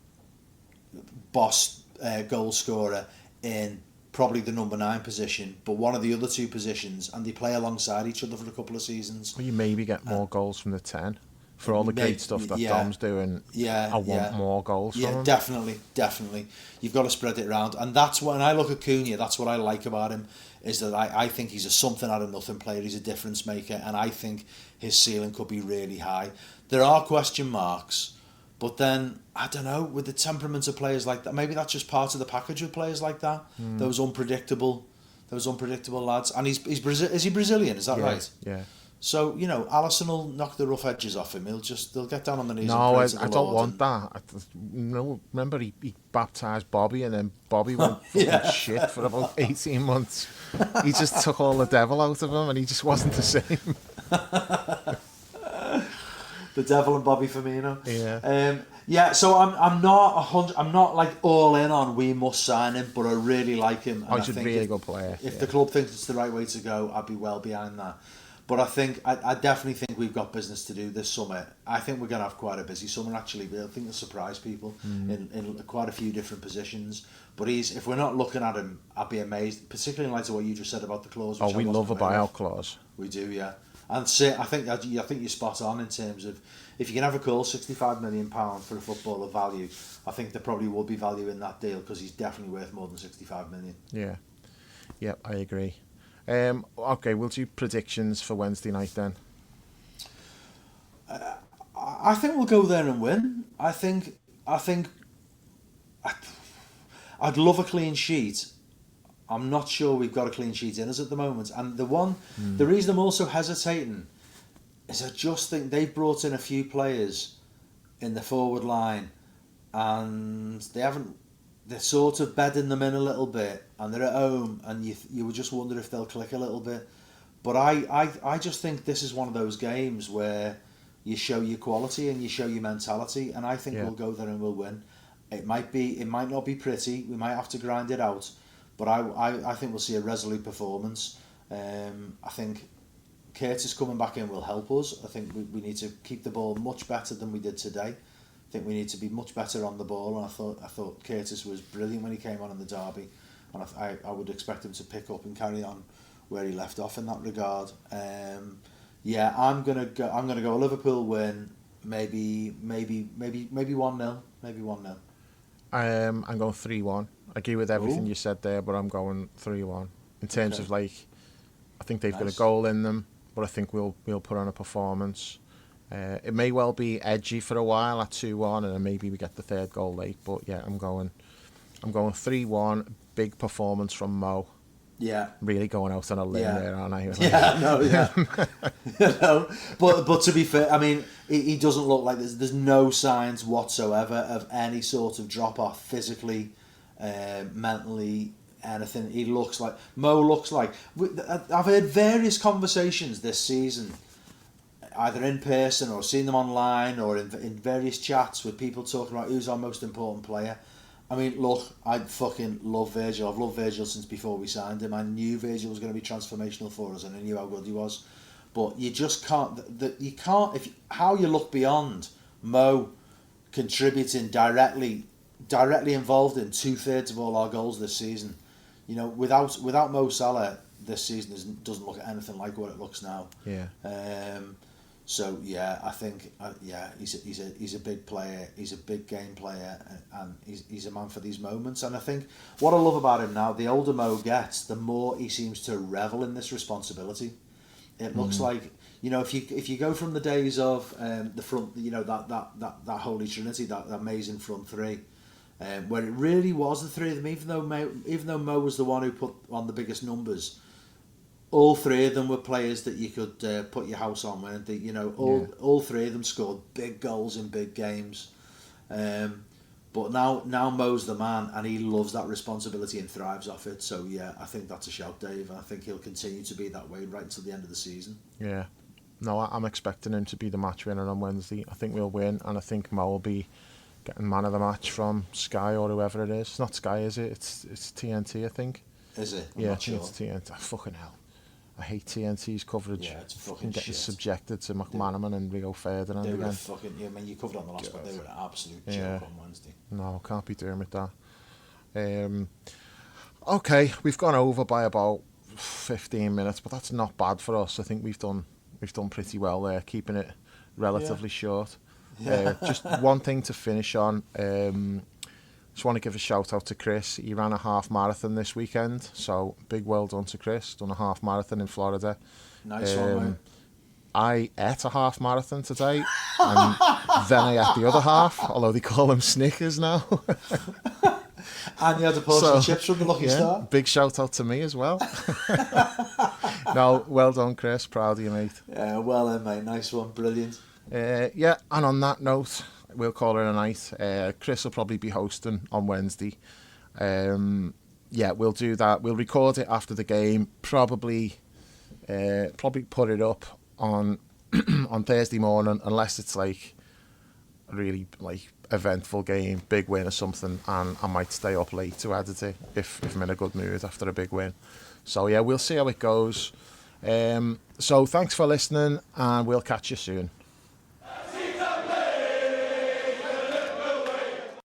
B: boss goal scorer in probably the number 9 position, but one of the other 2 positions, and they play alongside each other for a couple of seasons.
A: Well, you maybe get more goals from the 10 for all the great stuff that Dom's doing. I want more goals from him.
B: Definitely. You've got to spread it around, and that's when I look at Cunha. That's what I like about him, is that I think he's a something out of nothing player. He's a difference maker, and I think his ceiling could be really high. There are question marks. But then, I don't know, with the temperament of players like that, maybe that's just part of the package with players like that. Those unpredictable lads. And is he Brazilian? Is that right?
A: Yeah.
B: So, Alisson will knock the rough edges off him. They'll get down on the knees.
A: No,
B: and
A: I don't want that. Remember he baptised Bobby, and then Bobby went fucking shit for about 18 months. He just took all the devil out of him, and he just wasn't the same.
B: The devil and Bobby Firmino.
A: Yeah.
B: So I'm not like all in on we must sign him, but I really like him.
A: And he's a really good player.
B: If the club thinks it's the right way to go, I'd be well behind that. But I definitely think we've got business to do this summer. I think we're going to have quite a busy summer, actually. I think it'll surprise people in quite a few different positions. But if we're not looking at him, I'd be amazed, particularly in light of what you just said about the clause.
A: Oh, we love a buyout clause.
B: We do, yeah. And I think you're spot on in terms of, if you can have a call £65 million for a footballer value, I think there probably will be value in that deal, because he's definitely worth more than 65 million.
A: Yeah. Yep, I agree. Okay, we'll do predictions for Wednesday night then.
B: I think we'll go there and win. I think I'd love a clean sheet. I'm not sure we've got a clean sheet in us at the moment. And the reason I'm also hesitating is I just think they've brought in a few players in the forward line, and they're sort of bedding them in a little bit, and they're at home, and you would just wonder if they'll click a little bit. But I just think this is one of those games where you show your quality and you show your mentality, and I think we'll go there and we'll win. It might not be pretty, we might have to grind it out, but I think we'll see a resolute performance. I think Curtis coming back in will help us. I think we need to keep the ball much better than we did today. I think we need to be much better on the ball, and I thought Curtis was brilliant when he came on in the derby, and I would expect him to pick up and carry on where he left off in that regard. I'm gonna go a Liverpool win, maybe 1-0, maybe 1-0.
A: I'm going 3-1. I agree with everything you said there, but I'm going 3-1 in terms of, like, I think they've got a goal in them, but I think we'll put on a performance. It may well be edgy for a while at 2-1, and then maybe we get the third goal late. But yeah, I'm going 3-1. Big performance from Mo.
B: Yeah,
A: really going out on a limb there, aren't I?
B: But to be fair, I mean, he doesn't look like there's no signs whatsoever of any sort of drop off physically, mentally, anything. Mo looks like. I've heard various conversations this season, either in person or seen them online or in various chats with people talking about who's our most important player. I mean, look, I fucking love Virgil. I've loved Virgil since before we signed him. I knew Virgil was going to be transformational for us, and I knew how good he was. But you just can't. How you look beyond Mo contributing directly involved in 2/3 of all our goals this season. You know, without Mo Salah, this season doesn't look anything like what it looks now.
A: Yeah.
B: So yeah, I think he's a big player. He's a big game player, and he's a man for these moments. And I think what I love about him now, the older Mo gets, the more he seems to revel in this responsibility. It looks like, you know, if you go from the days of the front, you know, that holy trinity, that amazing front three, where it really was the three of them. Even though Mo was the one who put on the biggest numbers, all three of them were players that you could put your house on, weren't they? You know, all three of them scored big goals in big games. But now Mo's the man, and he loves that responsibility and thrives off it. So yeah, I think that's a shout, Dave. I think he'll continue to be that way right until the end of the season. Yeah.
A: No, I'm expecting him to be the match winner on Wednesday. I think we'll win, and I think Mo will be getting man of the match from Sky or whoever it is. It's not Sky, is it? It's TNT, I think.
B: Is it?
A: I'm not sure. It's TNT. Oh, fucking hell. I hate TNT's coverage.
B: Yeah, it's fucking
A: getting
B: shit.
A: Subjected to McManaman and Rio Ferdinand again.
B: I mean, you covered on the last one. They were an absolute joke on Wednesday.
A: No, can't be doing with that. Okay, we've gone over by about 15 minutes, but that's not bad for us. I think we've done pretty well there, keeping it relatively short. Just one thing to finish on. Just want to give a shout out to Chris. He ran a half marathon this weekend, so big well done to Chris. Done a half marathon in Florida.
B: Nice one, mate.
A: I ate a half marathon today, and then I ate the other half, although they call them Snickers now.
B: And you had a portion of chips from the Lucky Star.
A: Big shout out to me as well. No, well done, Chris. Proud of you, mate.
B: Yeah, well then, mate. Nice one. Brilliant.
A: And on that note, we'll call it a night. Chris will probably be hosting on Wednesday. We'll do that. We'll record it after the game. Probably put it up on on Thursday morning, unless it's like a really eventful game, big win or something, and I might stay up late to edit it if I'm in a good mood after a big win. So yeah, we'll see how it goes. So thanks for listening, and we'll catch you soon.